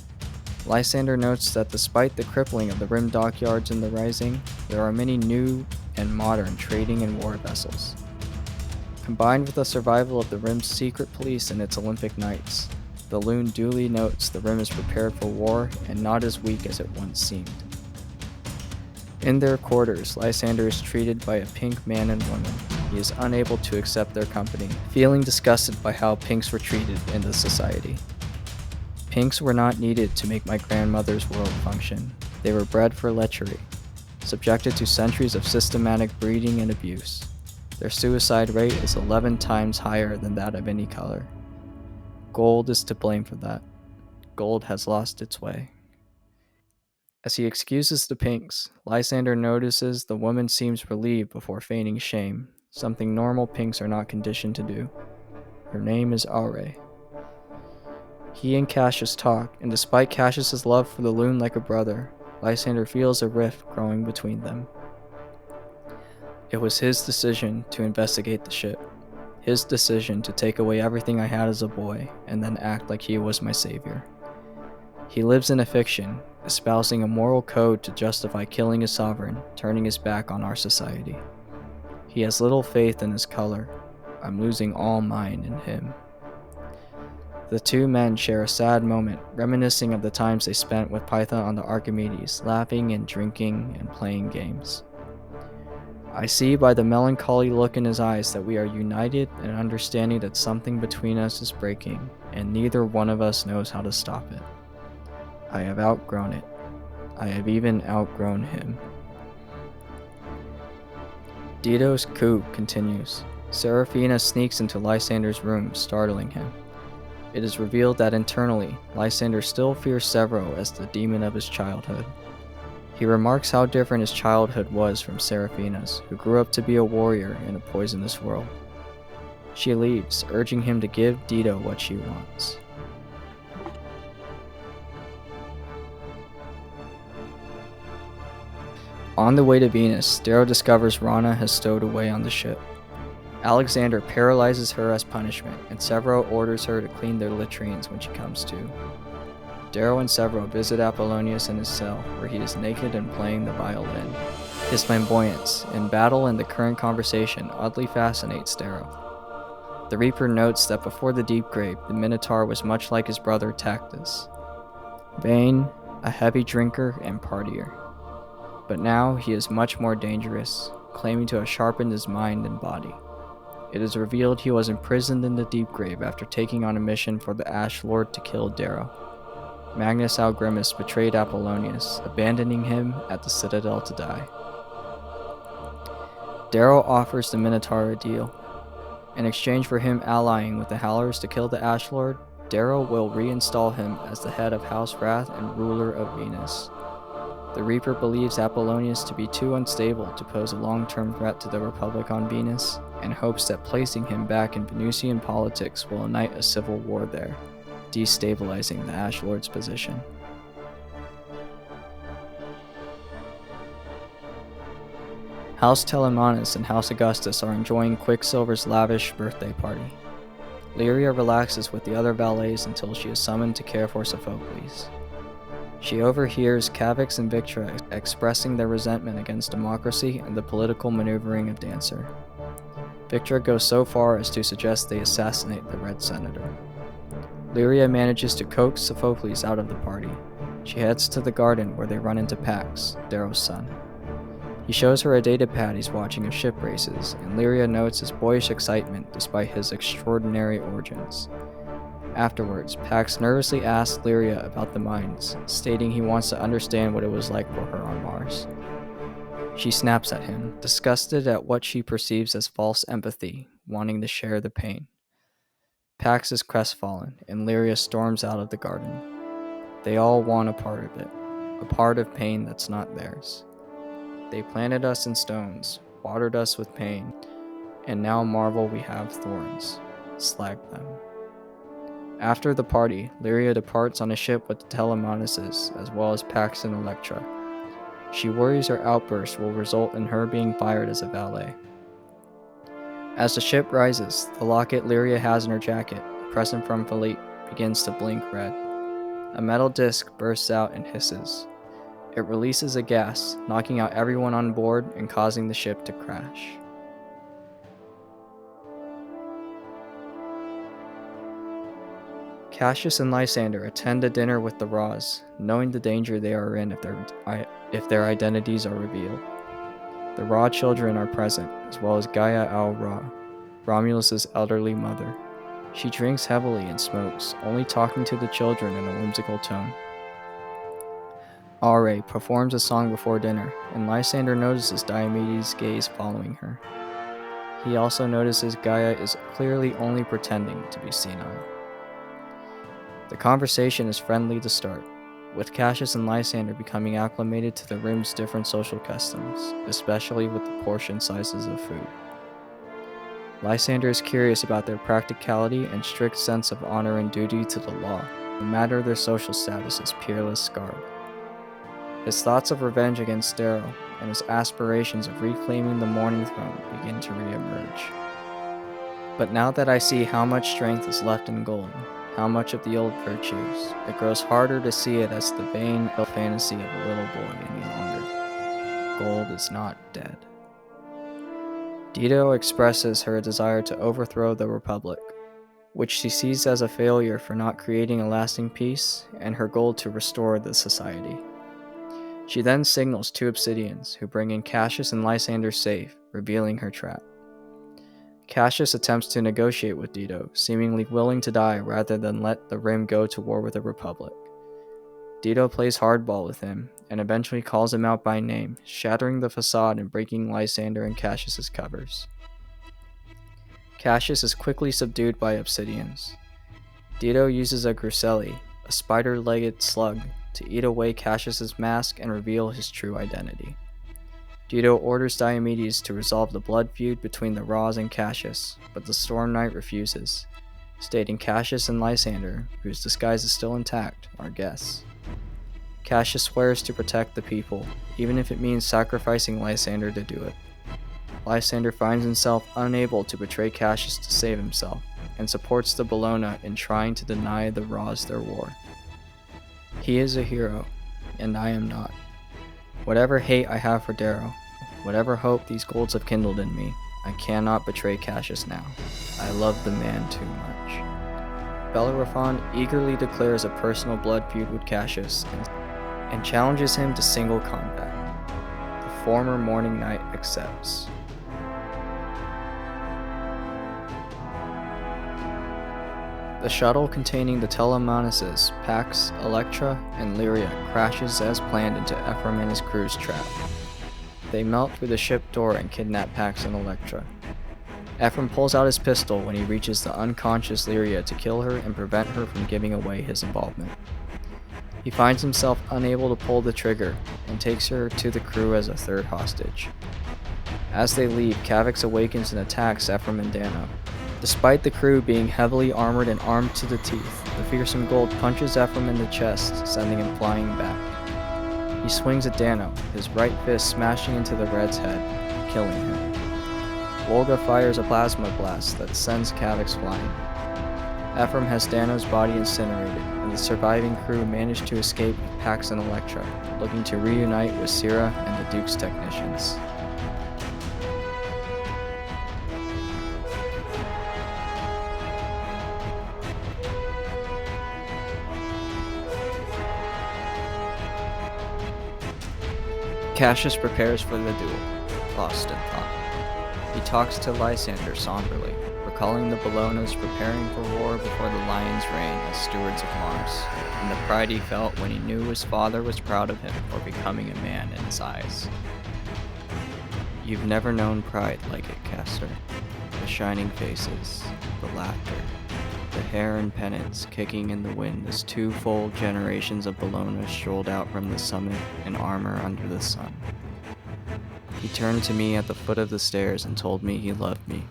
Speaker 1: Lysander notes that despite the crippling of the Rim dockyards in the Rising, there are many new and modern trading and war vessels. Combined with the survival of the Rim's secret police and its Olympic Knights, the Loon duly notes the Rim is prepared for war and not as weak as it once seemed. In their quarters, Lysander is treated by a pink man and woman. He is unable to accept their company, feeling disgusted by how pinks were treated in the society. Pinks were not needed to make my grandmother's world function. They were bred for lechery, subjected to centuries of systematic breeding and abuse. Their suicide rate is 11 times higher than that of any color. Gold is to blame for that. Gold has lost its way. As he excuses the pinks, Lysander notices the woman seems relieved before feigning shame, something normal pinks are not conditioned to do. Her name is Aure. He and Cassius talk, and despite Cassius's love for the Loon like a brother, Lysander feels a rift growing between them. It was his decision to investigate the ship, his decision to take away everything I had as a boy and then act like he was my savior. He lives in a fiction, espousing a moral code to justify killing his sovereign, turning his back on our society. He has little faith in his color. I'm losing all mine in him. The two men share a sad moment, reminiscing of the times they spent with Python on the Archimedes, laughing and drinking and playing games. I see by the melancholy look in his eyes that we are united in understanding that something between us is breaking, and neither one of us knows how to stop it. I have outgrown it. I have even outgrown him. Dido's coup continues. Seraphina sneaks into Lysander's room, startling him. It is revealed that internally, Lysander still fears Severo as the demon of his childhood. He remarks how different his childhood was from Seraphina's, who grew up to be a warrior in a poisonous world. She leaves, urging him to give Dido what she wants. On the way to Venus, Darrow discovers Rana has stowed away on the ship. Alexander paralyzes her as punishment, and Severo orders her to clean their latrines when she comes to. Darrow and several visit Apollonius in his cell, where he is naked and playing the violin. His flamboyance, in battle and the current conversation, oddly fascinates Darrow. The Reaper notes that before the Deep Grave, the Minotaur was much like his brother Tactus. Vain, a heavy drinker, and partier. But now he is much more dangerous, claiming to have sharpened his mind and body. It is revealed he was imprisoned in the Deep Grave after taking on a mission for the Ash Lord to kill Darrow. Magnus Algrimus betrayed Apollonius, abandoning him at the Citadel to die. Darrow offers the Minotaur a deal. In exchange for him allying with the Howlers to kill the Ash Lord, Darrow will reinstall him as the head of House Wrath and ruler of Venus. The Reaper believes Apollonius to be too unstable to pose a long-term threat to the Republic on Venus, and hopes that placing him back in Venusian politics will ignite a civil war there, destabilizing the Ash Lord's position. House Telemanus and House Augustus are enjoying Quicksilver's lavish birthday party. Lyria relaxes with the other valets until she is summoned to care for Sophocles. She overhears Cavix and Victra expressing their resentment against democracy and the political maneuvering of Dancer. Victra goes so far as to suggest they assassinate the Red Senator. Lyria manages to coax Sophocles out of the party. She heads to the garden where they run into Pax, Darrow's son. He shows her a datapad he's watching of ship races, and Lyria notes his boyish excitement despite his extraordinary origins. Afterwards, Pax nervously asks Lyria about the mines, stating he wants to understand what it was like for her on Mars. She snaps at him, disgusted at what she perceives as false empathy, wanting to share the pain. Pax is crestfallen, and Lyria storms out of the garden. They all want a part of it, a part of pain that's not theirs. They planted us in stones, watered us with pain, and now marvel we have thorns. Slag them. After the party, Lyria departs on a ship with the Telemanuses, as well as Pax and Electra. She worries her outburst will result in her being fired as a valet. As the ship rises, the locket Lyria has in her jacket, a present from Philippe, begins to blink red. A metal disc bursts out and hisses. It releases a gas, knocking out everyone on board and causing the ship to crash. Cassius and Lysander attend a dinner with the Raws, knowing the danger they are in if their identities are revealed. The Raw children are present, as well as Gaia al-Ra, Romulus's elderly mother. She drinks heavily and smokes, only talking to the children in a whimsical tone. Aure performs a song before dinner, and Lysander notices Diomedes' gaze following her. He also notices Gaia is clearly only pretending to be senile. The conversation is friendly to start, with Cassius and Lysander becoming acclimated to the room's different social customs, especially with the portion sizes of food. Lysander is curious about their practicality and strict sense of honor and duty to the law, no matter their social status as peerless guard. His thoughts of revenge against Darrow and his aspirations of reclaiming the Morning Throne begin to re-emerge. But now that I see how much strength is left in gold, how much of the old virtues, it grows harder to see it as the vain fantasy of a little boy any longer. Gold is not dead. Dido expresses her desire to overthrow the Republic, which she sees as a failure for not creating a lasting peace, and her goal to restore the society. She then signals two Obsidians, who bring in Cassius and Lysander safe, revealing her trap. Cassius attempts to negotiate with Dido, seemingly willing to die rather than let the Rim go to war with the Republic. Dido plays hardball with him, and eventually calls him out by name, shattering the facade and breaking Lysander and Cassius's covers. Cassius is quickly subdued by Obsidians. Dido uses a Gruselli, a spider-legged slug, to eat away Cassius's mask and reveal his true identity. Dido orders Diomedes to resolve the blood feud between the Raws and Cassius, but the Storm Knight refuses, stating Cassius and Lysander, whose disguise is still intact, are guests. Cassius swears to protect the people, even if it means sacrificing Lysander to do it. Lysander finds himself unable to betray Cassius to save himself, and supports the Bellona in trying to deny the Raws their war. He is a hero, and I am not. Whatever hate I have for Darrow, whatever hope these golds have kindled in me, I cannot betray Cassius now. I love the man too much. Bellerophon eagerly declares a personal blood feud with Cassius and challenges him to single combat. The former Morning Knight accepts. The shuttle containing the Telemonases, Pax, Electra, and Lyria crashes as planned into Ephraim and his crew's trap. They melt through the ship door and kidnap Pax and Electra. Ephraim pulls out his pistol when he reaches the unconscious Lyria to kill her and prevent her from giving away his involvement. He finds himself unable to pull the trigger and takes her to the crew as a third hostage. As they leave, Cavix awakens and attacks Ephraim and Darrow. Despite the crew being heavily armored and armed to the teeth, the fearsome gold punches Ephraim in the chest, sending him flying back. He swings at Darrow, his right fist smashing into the Red's head, killing him. Volga fires a plasma blast that sends Cavix flying. Ephraim has Darrow's body incinerated, and the surviving crew manage to escape with Pax and Electra, looking to reunite with Syrah and the Duke's technicians. Cassius prepares for the duel, lost in thought. He talks to Lysander somberly, recalling the Bellonas preparing for war before the Lion's reign as stewards of Mars, and the pride he felt when he knew his father was proud of him for becoming a man in his eyes. You've never known pride like it, Castor. The shining faces, the laughter, the hair and pennants kicking in the wind as two full generations of Bellonas strolled out from the summit in armor under the sun. He turned to me at the foot of the stairs and told me he loved me.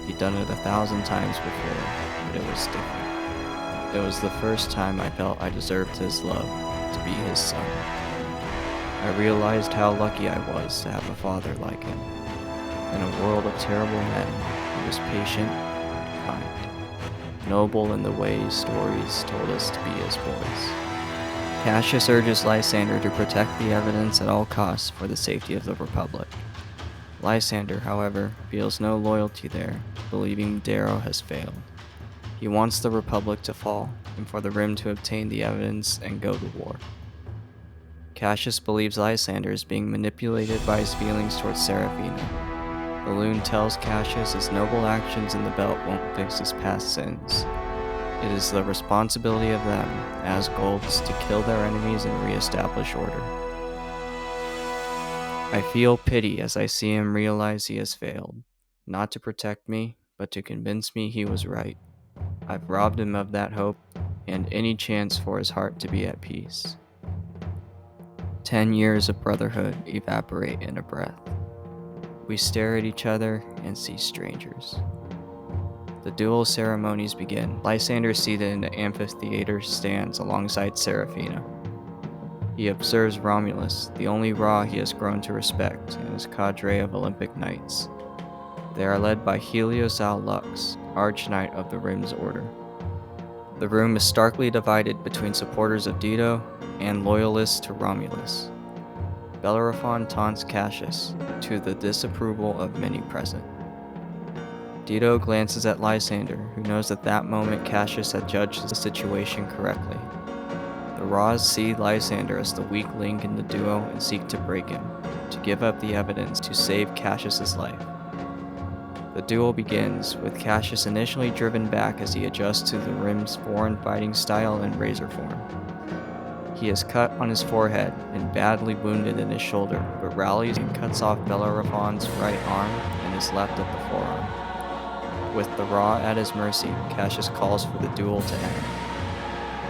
Speaker 1: He'd done it 1,000 times before, but it was different. It was the first time I felt I deserved his love, to be his son. I realized how lucky I was to have a father like him. In a world of terrible men, he was patient, kind, noble in the ways stories told us to be his boys. Cassius urges Lysander to protect the evidence at all costs for the safety of the Republic. Lysander, however, feels no loyalty there, believing Darrow has failed. He wants the Republic to fall, and for the Rim to obtain the evidence and go to war. Cassius believes Lysander is being manipulated by his feelings towards Seraphina. The loon tells Cassius his noble actions in the belt won't fix his past sins. It is the responsibility of them, as golds, to kill their enemies and re-establish order. I feel pity as I see him realize he has failed, not to protect me, but to convince me he was right. I've robbed him of that hope, and any chance for his heart to be at peace. 10 years of brotherhood evaporate in a breath. We stare at each other and see strangers. The duel ceremonies begin. Lysander, seated in the amphitheater, stands alongside Seraphina. He observes Romulus, the only Ra he has grown to respect, and his cadre of Olympic knights. They are led by Helios Al Lux, Arch-Knight of the Rim's Order. The room is starkly divided between supporters of Dido and loyalists to Romulus. Bellerophon taunts Cassius, to the disapproval of many present. Dido glances at Lysander, who knows at that moment Cassius had judged the situation correctly. The Raws see Lysander as the weak link in the duo and seek to break him, to give up the evidence to save Cassius's life. The duel begins, with Cassius initially driven back as he adjusts to the Rim's foreign fighting style and razor form. He is cut on his forehead and badly wounded in his shoulder, but rallies and cuts off Bellerophon's right arm and is left at the forearm. With the Ra at his mercy, Cassius calls for the duel to end.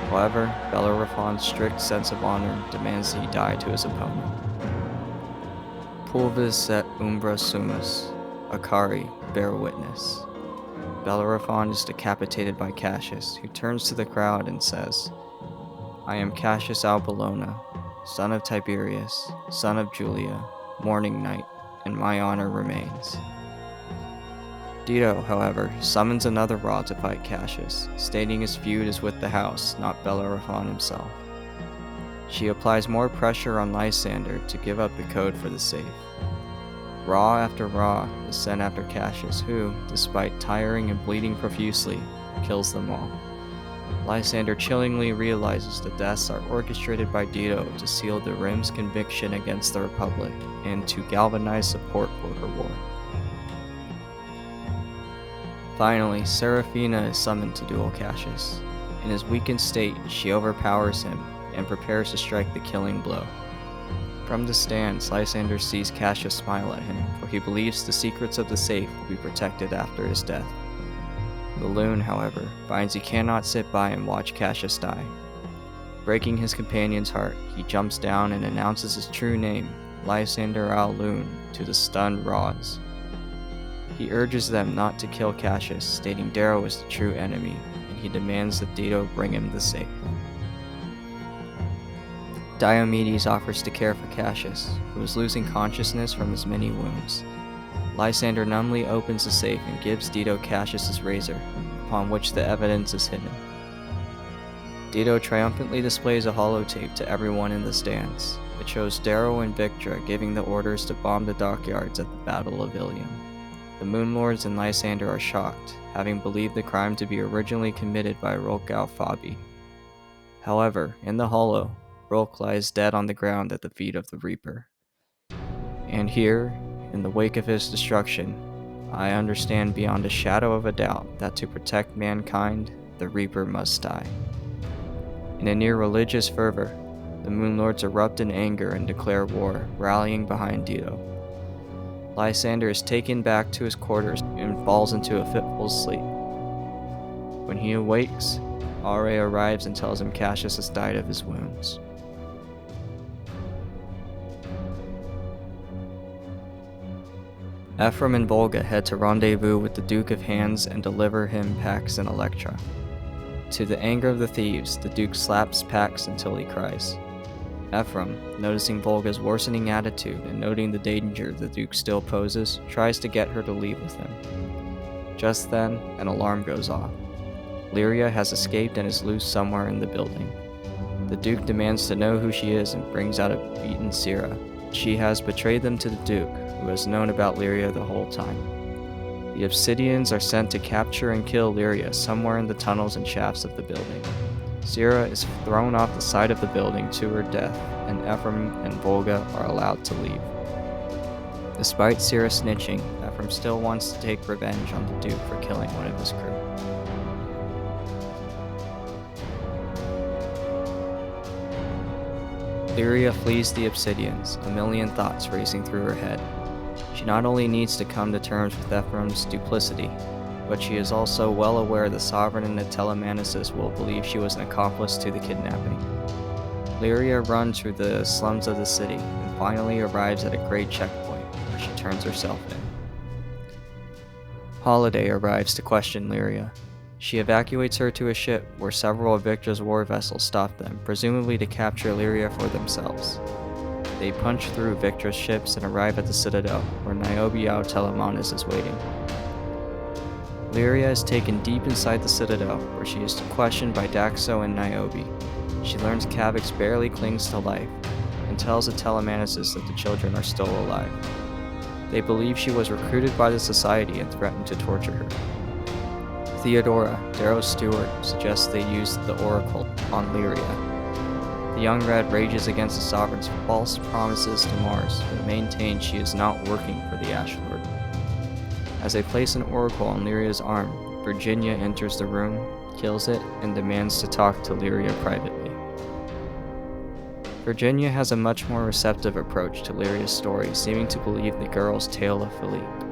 Speaker 1: However, Bellerophon's strict sense of honor demands that he die to his opponent. Pulvis et umbra sumus, Akari, bear witness. Bellerophon is decapitated by Cassius, who turns to the crowd and says, I am Cassius Albellona, son of Tiberius, son of Julia, Morning Knight, and my honor remains. Dido, however, summons another Ra to fight Cassius, stating his feud is with the house, not Bellerophon himself. She applies more pressure on Lysander to give up the code for the safe. Raw after Raw is sent after Cassius, who, despite tiring and bleeding profusely, kills them all. Lysander chillingly realizes the deaths are orchestrated by Dido to seal the Rim's conviction against the Republic and to galvanize support for her war. Finally, Seraphina is summoned to duel Cassius. In his weakened state, she overpowers him and prepares to strike the killing blow. From the stands, Lysander sees Cassius smile at him, for he believes the secrets of the safe will be protected after his death. The loon, however, finds he cannot sit by and watch Cassius die. Breaking his companion's heart, he jumps down and announces his true name, Lysander al-Loon, to the stunned Raws. He urges them not to kill Cassius, stating Darrow is the true enemy, and he demands that Dido bring him the safe. Diomedes offers to care for Cassius, who is losing consciousness from his many wounds. Lysander numbly opens the safe and gives Dido Cassius's razor, upon which the evidence is hidden. Dido triumphantly displays a holotape to everyone in the stands. It shows Darrow and Victra giving the orders to bomb the dockyards at the Battle of Ilium. The Moonlords and Lysander are shocked, having believed the crime to be originally committed by Rolkau Fabi. However, in the holo, Rolk lies dead on the ground at the feet of the Reaper. And here, in the wake of his destruction, I understand beyond a shadow of a doubt that to protect mankind, the Reaper must die. In a near religious fervor, the Moonlords erupt in anger and declare war, rallying behind Dido. Lysander is taken back to his quarters and falls into a fitful sleep. When he awakes, Aure arrives and tells him Cassius has died of his wounds. Ephraim and Volga head to rendezvous with the Duke of Hands and deliver him Pax and Electra. To the anger of the thieves, the Duke slaps Pax until he cries. Ephraim, noticing Volga's worsening attitude and noting the danger the Duke still poses, tries to get her to leave with him. Just then, an alarm goes off. Lyria has escaped and is loose somewhere in the building. The Duke demands to know who she is and brings out a beaten Syrah. She has betrayed them to the Duke, who has known about Lyria the whole time. The Obsidians are sent to capture and kill Lyria somewhere in the tunnels and shafts of the building. Syrah is thrown off the side of the building to her death, and Ephraim and Volga are allowed to leave. Despite Syrah snitching, Ephraim still wants to take revenge on the Duke for killing one of his crew. Lyria flees the Obsidians, a million thoughts racing through her head. She not only needs to come to terms with Ephraim's duplicity, but she is also well aware the Sovereign and the Telemannus will believe she was an accomplice to the kidnapping. Lyria runs through the slums of the city and finally arrives at a great checkpoint, where she turns herself in. Holiday arrives to question Lyria. She evacuates her to a ship where several of Victra's war vessels stop them, presumably to capture Lyria for themselves. They punch through Victra's ships and arrive at the Citadel, where Niobe Telemanus is waiting. Lyria is taken deep inside the Citadel, where she is questioned by Daxo and Niobe. She learns Kavix barely clings to life, and tells the Telemanus that the children are still alive. They believe she was recruited by the Society and threatened to torture her. Theodora, Darrow's steward, suggests they use the Oracle on Lyria. The young Red rages against the Sovereign's false promises to Mars, but maintains she is not working for the Ash Lord. As they place an oracle on Lyria's arm, Virginia enters the room, kills it, and demands to talk to Lyria privately. Virginia has a much more receptive approach to Lyria's story, seeming to believe the girl's tale of Philippe.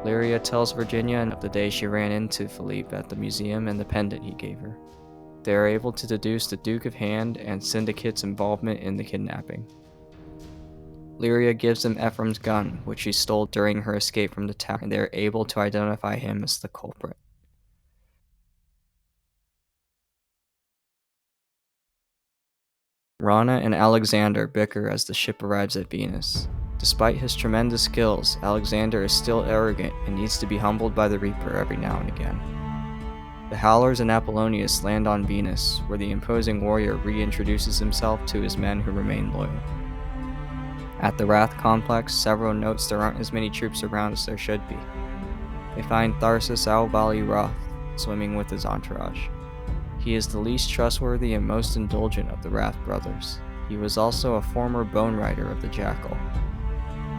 Speaker 1: Lyria tells Virginia of the day she ran into Philippe at the museum and the pendant he gave her. They are able to deduce the Duke of Hand and Syndicate's involvement in the kidnapping. Lyria gives them Ephraim's gun, which she stole during her escape from the tower, and they are able to identify him as the culprit. Rana and Alexander bicker as the ship arrives at Venus. Despite his tremendous skills, Alexander is still arrogant and needs to be humbled by the Reaper every now and again. The Howlers and Apollonius land on Venus, where the imposing warrior reintroduces himself to his men who remain loyal. At the Wrath Complex, Severo notes there aren't as many troops around as there should be. They find Tharsis Al-Bali Roth swimming with his entourage. He is the least trustworthy and most indulgent of the Wrath brothers. He was also a former bone rider of the Jackal.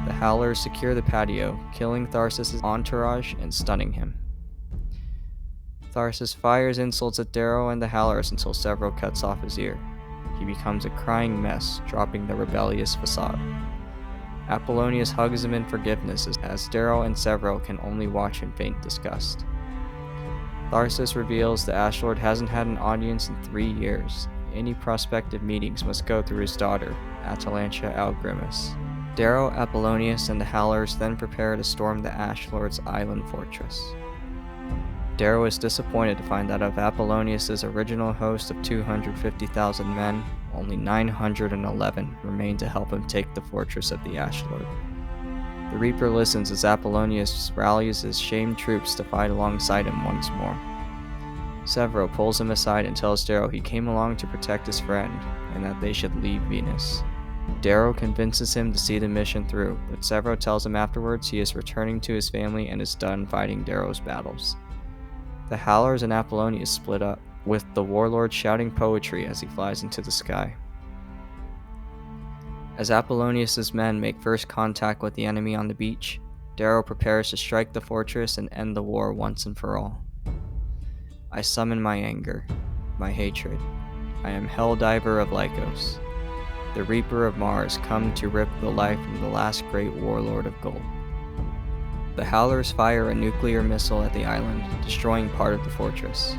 Speaker 1: The Howlers secure the patio, killing Tharsis' entourage and stunning him. Tharsis fires insults at Darrow and the Howlers until Severo cuts off his ear. He becomes a crying mess, dropping the rebellious facade. Apollonius hugs him in forgiveness as Darrow and Severo can only watch in faint disgust. Tharsis reveals the Ashlord hasn't had an audience in 3 years. Any prospective meetings must go through his daughter, Atalantia Algrimus. Darrow, Apollonius, and the Howlers then prepare to storm the Ashlord's island fortress. Darrow is disappointed to find that of Apollonius' original host of 250,000 men, only 911 remain to help him take the fortress of the Ashlord. The Reaper listens as Apollonius rallies his shamed troops to fight alongside him once more. Severo pulls him aside and tells Darrow he came along to protect his friend, and that they should leave Venus. Darrow convinces him to see the mission through, but Severo tells him afterwards he is returning to his family and is done fighting Darrow's battles. The Howlers and Apollonius split up, with the warlord shouting poetry as he flies into the sky. As Apollonius' men make first contact with the enemy on the beach, Darrow prepares to strike the fortress and end the war once and for all. I summon my anger, my hatred. I am Helldiver of Lycos, the Reaper of Mars, come to rip the life from the last great warlord of gold. The Howlers fire a nuclear missile at the island, destroying part of the fortress.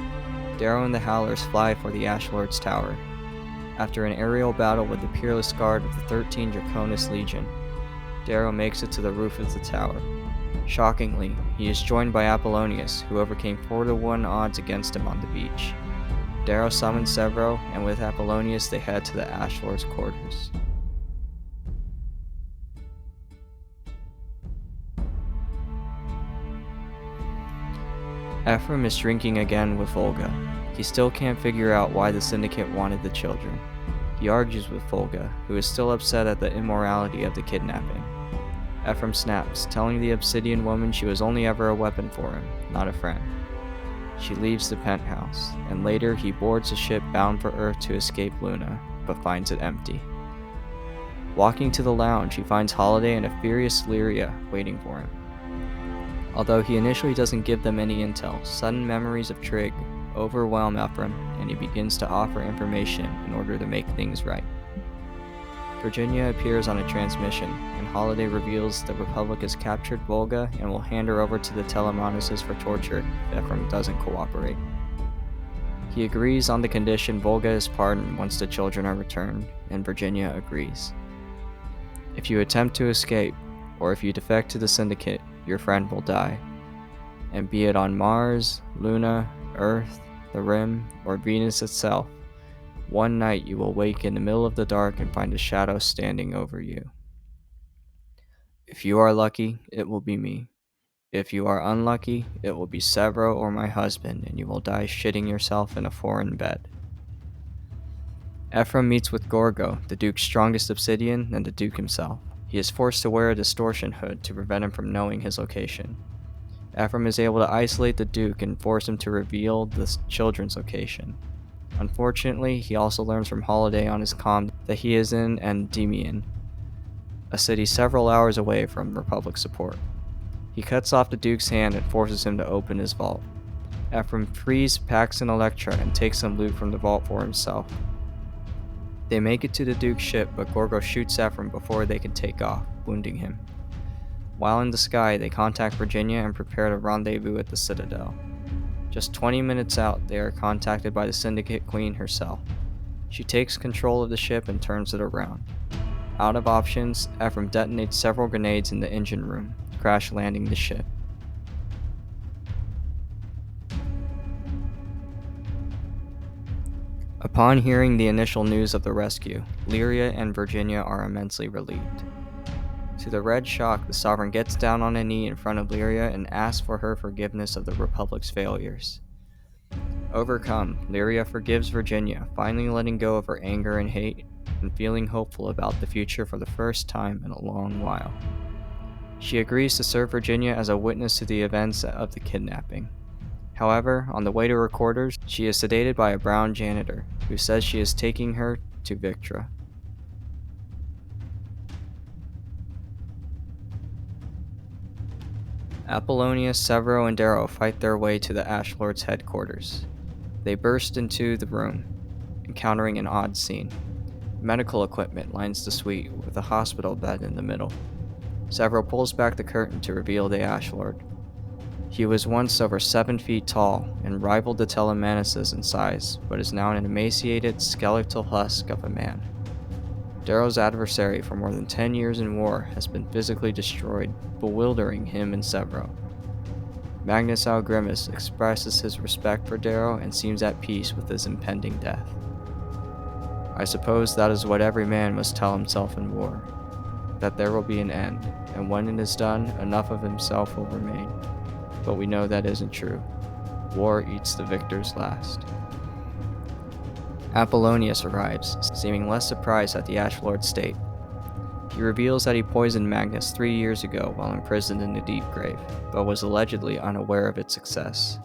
Speaker 1: Darrow and the Howlers fly for the Ashlord's tower. After an aerial battle with the peerless guard of the 13 Draconis Legion, Darrow makes it to the roof of the tower. Shockingly, he is joined by Apollonius, who overcame 4-1 odds against him on the beach. Darrow summons Severo, and with Apollonius they head to the Ashlord's quarters. Ephraim is drinking again with Volga. He still can't figure out why the Syndicate wanted the children. He argues with Volga, who is still upset at the immorality of the kidnapping. Ephraim snaps, telling the Obsidian woman she was only ever a weapon for him, not a friend. She leaves the penthouse, and later he boards a ship bound for Earth to escape Luna, but finds it empty. Walking to the lounge, he finds Holiday and a furious Lyria waiting for him. Although he initially doesn't give them any intel, sudden memories of Trig overwhelm Ephraim, and he begins to offer information in order to make things right. Virginia appears on a transmission, and Holiday reveals the Republic has captured Volga and will hand her over to the Telemonuses for torture if Ephraim doesn't cooperate. He agrees on the condition Volga is pardoned once the children are returned, and Virginia agrees. If you attempt to escape, or if you defect to the Syndicate, your friend will die. And be it on Mars, Luna, Earth, the Rim, or Venus itself, one night you will wake in the middle of the dark and find a shadow standing over you. If you are lucky, it will be me. If you are unlucky, it will be Severo or my husband, and you will die shitting yourself in a foreign bed. Ephraim meets with Gorgo, the Duke's strongest Obsidian, and the Duke himself. He is forced to wear a distortion hood to prevent him from knowing his location. Ephraim is able to isolate the Duke and force him to reveal the children's location. Unfortunately, he also learns from Holiday on his comm that he is in Endymion, a city several hours away from Republic support. He cuts off the Duke's hand and forces him to open his vault. Ephraim frees Pax and Electra and takes some loot from the vault for himself. They make it to the Duke's ship, but Gorgo shoots Ephraim before they can take off, wounding him. While in the sky, they contact Virginia and prepare to rendezvous at the Citadel. Just 20 minutes out, they are contacted by the Syndicate Queen herself. She takes control of the ship and turns it around. Out of options, Ephraim detonates several grenades in the engine room, crash landing the ship. Upon hearing the initial news of the rescue, Lyria and Virginia are immensely relieved. To the Red shock, the Sovereign gets down on a knee in front of Lyria and asks for her forgiveness of the Republic's failures. Overcome, Lyria forgives Virginia, finally letting go of her anger and hate, and feeling hopeful about the future for the first time in a long while. She agrees to serve Virginia as a witness to the events of the kidnapping. However, on the way to her quarters, she is sedated by a brown janitor, who says she is taking her to Victra. Apollonia, Severo, and Darrow fight their way to the Ash Lord's headquarters. They burst into the room, encountering an odd scene. Medical equipment lines the suite, with a hospital bed in the middle. Severo pulls back the curtain to reveal the Ash Lord. He was once over 7 feet tall and rivaled the Telemanuses in size, but is now an emaciated, skeletal husk of a man. Darrow's adversary for more than 10 years in war has been physically destroyed, bewildering him and Severo. Magnus Algrimus expresses his respect for Darrow and seems at peace with his impending death. I suppose that is what every man must tell himself in war, that there will be an end, and when it is done, enough of himself will remain. But we know that isn't true. War eats the victors last. Apollonius arrives, seeming less surprised at the Ash Lord's state. He reveals that he poisoned Magnus 3 years ago while imprisoned in the Deep Grave, but was allegedly unaware of its success.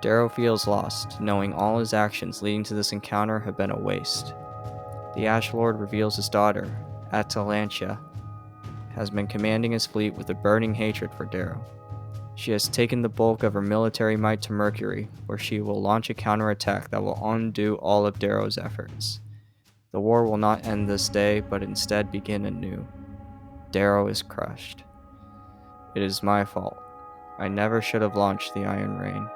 Speaker 1: Darrow feels lost, knowing all his actions leading to this encounter have been a waste. The Ash Lord reveals his daughter, Atalantia, has been commanding his fleet with a burning hatred for Darrow. She has taken the bulk of her military might to Mercury, where she will launch a counterattack that will undo all of Darrow's efforts. The war will not end this day, but instead begin anew. Darrow is crushed. It is my fault. I never should have launched the Iron Rain.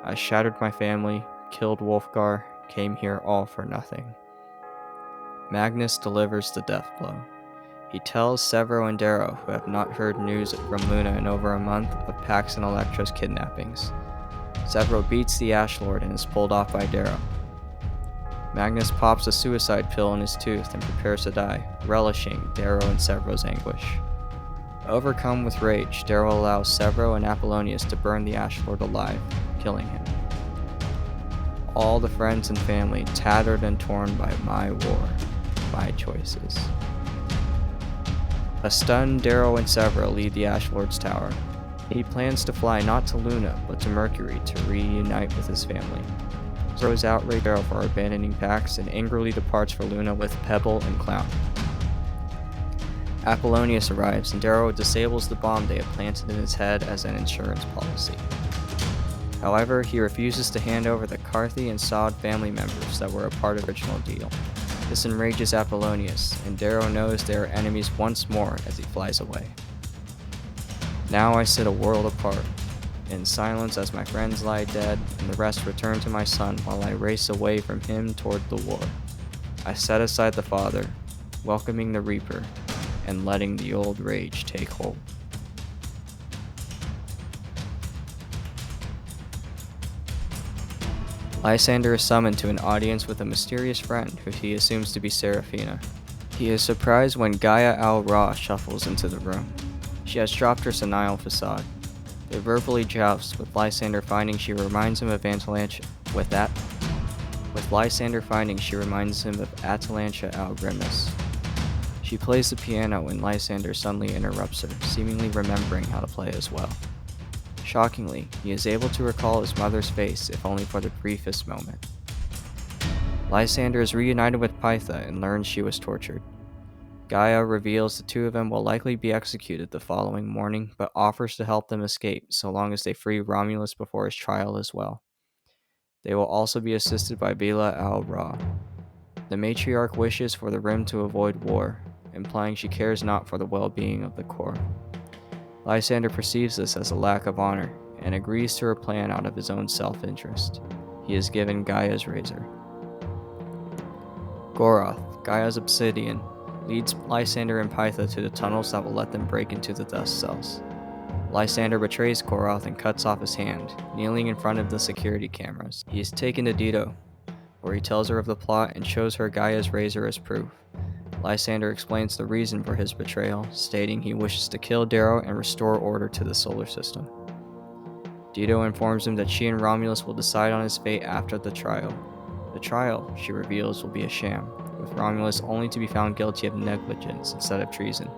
Speaker 1: I shattered my family, killed Wolfgar, came here all for nothing. Magnus delivers the death blow. He tells Severo and Darrow, who have not heard news from Luna in over a month, of Pax and Electra's kidnappings. Severo beats the Ash Lord and is pulled off by Darrow. Magnus pops a suicide pill in his tooth and prepares to die, relishing Darrow and Severo's anguish. Overcome with rage, Darrow allows Severo and Apollonius to burn the Ash Lord alive, killing him. All the friends and family tattered and torn by my war, my choices. A stunned Darrow and Severo leave the Ash Lord's tower. He plans to fly not to Luna, but to Mercury to reunite with his family. Throws outraged Darrow for abandoning Pax and angrily departs for Luna with Pebble and Clown. Apollonius arrives and Darrow disables the bomb they have planted in his head as an insurance policy. However, he refuses to hand over the Carthy and Sod family members that were a part of the original deal. This enrages Apollonius, and Darrow knows they are enemies once more as he flies away. Now I sit a world apart, in silence as my friends lie dead, and the rest return to my son while I race away from him toward the war. I set aside the father, welcoming the reaper, and letting the old rage take hold. Lysander is summoned to an audience with a mysterious friend who he assumes to be Seraphina. He is surprised when Gaia Al-Ra shuffles into the room. She has dropped her senile facade. They verbally joust, with Lysander finding she reminds him of Atalantia. With Lysander finding she reminds him of Atalantia Algrimus. She plays the piano when Lysander suddenly interrupts her, seemingly remembering how to play as well. Shockingly, he is able to recall his mother's face, if only for the briefest moment. Lysander is reunited with Pytha and learns she was tortured. Gaia reveals the two of them will likely be executed the following morning, but offers to help them escape so long as they free Romulus before his trial as well. They will also be assisted by Vila Al-Ra. The matriarch wishes for the Rim to avoid war, implying she cares not for the well-being of the Corps. Lysander perceives this as a lack of honor, and agrees to her plan out of his own self-interest. He is given Gaia's razor. Goroth, Gaia's obsidian, leads Lysander and Pytha to the tunnels that will let them break into the dust cells. Lysander betrays Goroth and cuts off his hand, kneeling in front of the security cameras. He is taken to Dido, where he tells her of the plot and shows her Gaia's razor as proof. Lysander explains the reason for his betrayal, stating he wishes to kill Darrow and restore order to the solar system. Dido informs him that she and Romulus will decide on his fate after the trial. The trial, she reveals, will be a sham, with Romulus only to be found guilty of negligence instead of treason.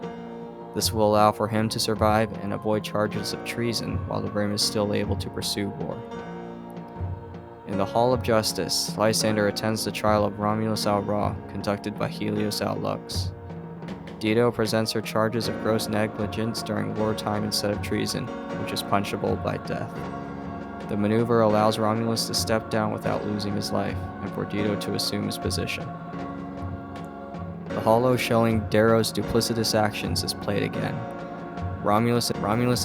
Speaker 1: This will allow for him to survive and avoid charges of treason while the Rim is still able to pursue war. In the Hall of Justice, Lysander attends the trial of Romulus Al Ra, conducted by Helios Al Lux. Dido presents her charges of gross negligence during wartime instead of treason, which is punishable by death. The maneuver allows Romulus to step down without losing his life, and for Dido to assume his position. The holo showing Darrow's duplicitous actions is played again. Romulus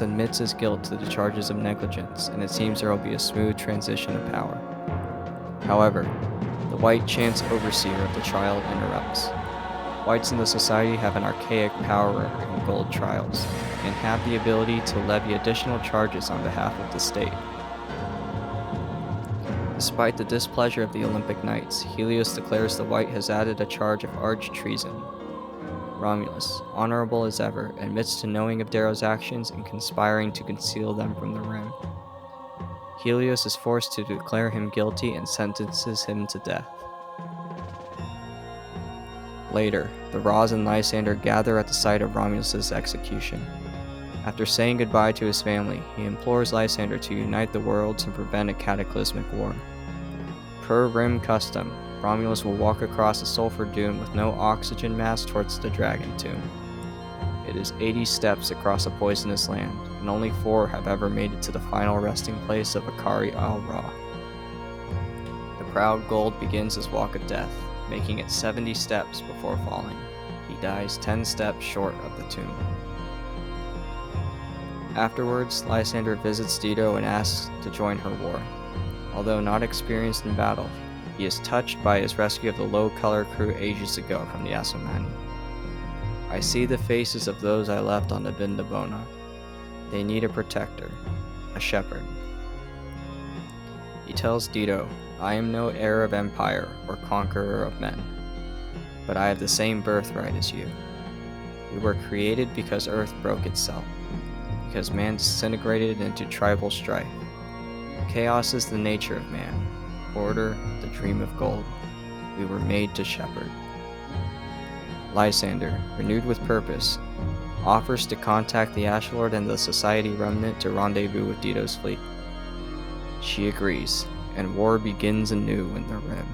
Speaker 1: admits his guilt to the charges of negligence, and it seems there will be a smooth transition of power. However, the White Chance overseer of the trial interrupts. Whites in the society have an archaic power in gold trials, and have the ability to levy additional charges on behalf of the state. Despite the displeasure of the Olympic Knights, Helios declares the White has added a charge of arch treason. Romulus, honorable as ever, admits to knowing of Darrow's actions and conspiring to conceal them from the Rim. Helios is forced to declare him guilty and sentences him to death. Later, the Raz and Lysander gather at the site of Romulus's execution. After saying goodbye to his family, he implores Lysander to unite the worlds and prevent a cataclysmic war. Per Rim custom, Romulus will walk across a sulfur dune with no oxygen mask towards the Dragon Tomb. It is 80 steps across a poisonous land, and only 4 have ever made it to the final resting place of Akari Al Ra. The proud Gold begins his walk of death, making it 70 steps before falling. He dies 10 steps short of the tomb. Afterwards, Lysander visits Dido and asks to join her war. Although not experienced in battle, he is touched by his rescue of the low-color crew ages ago from the Asomani. I see the faces of those I left on the Vindabona. They need a protector, a shepherd. He tells Dido, I am no heir of empire or conqueror of men, but I have the same birthright as you. We were created because Earth broke itself, because man disintegrated into tribal strife. Chaos is the nature of man, order the dream of gold. We were made to shepherd. Lysander, renewed with purpose, offers to contact the Ash Lord and the Society remnant to rendezvous with Dido's fleet. She agrees, and war begins anew in the Rim.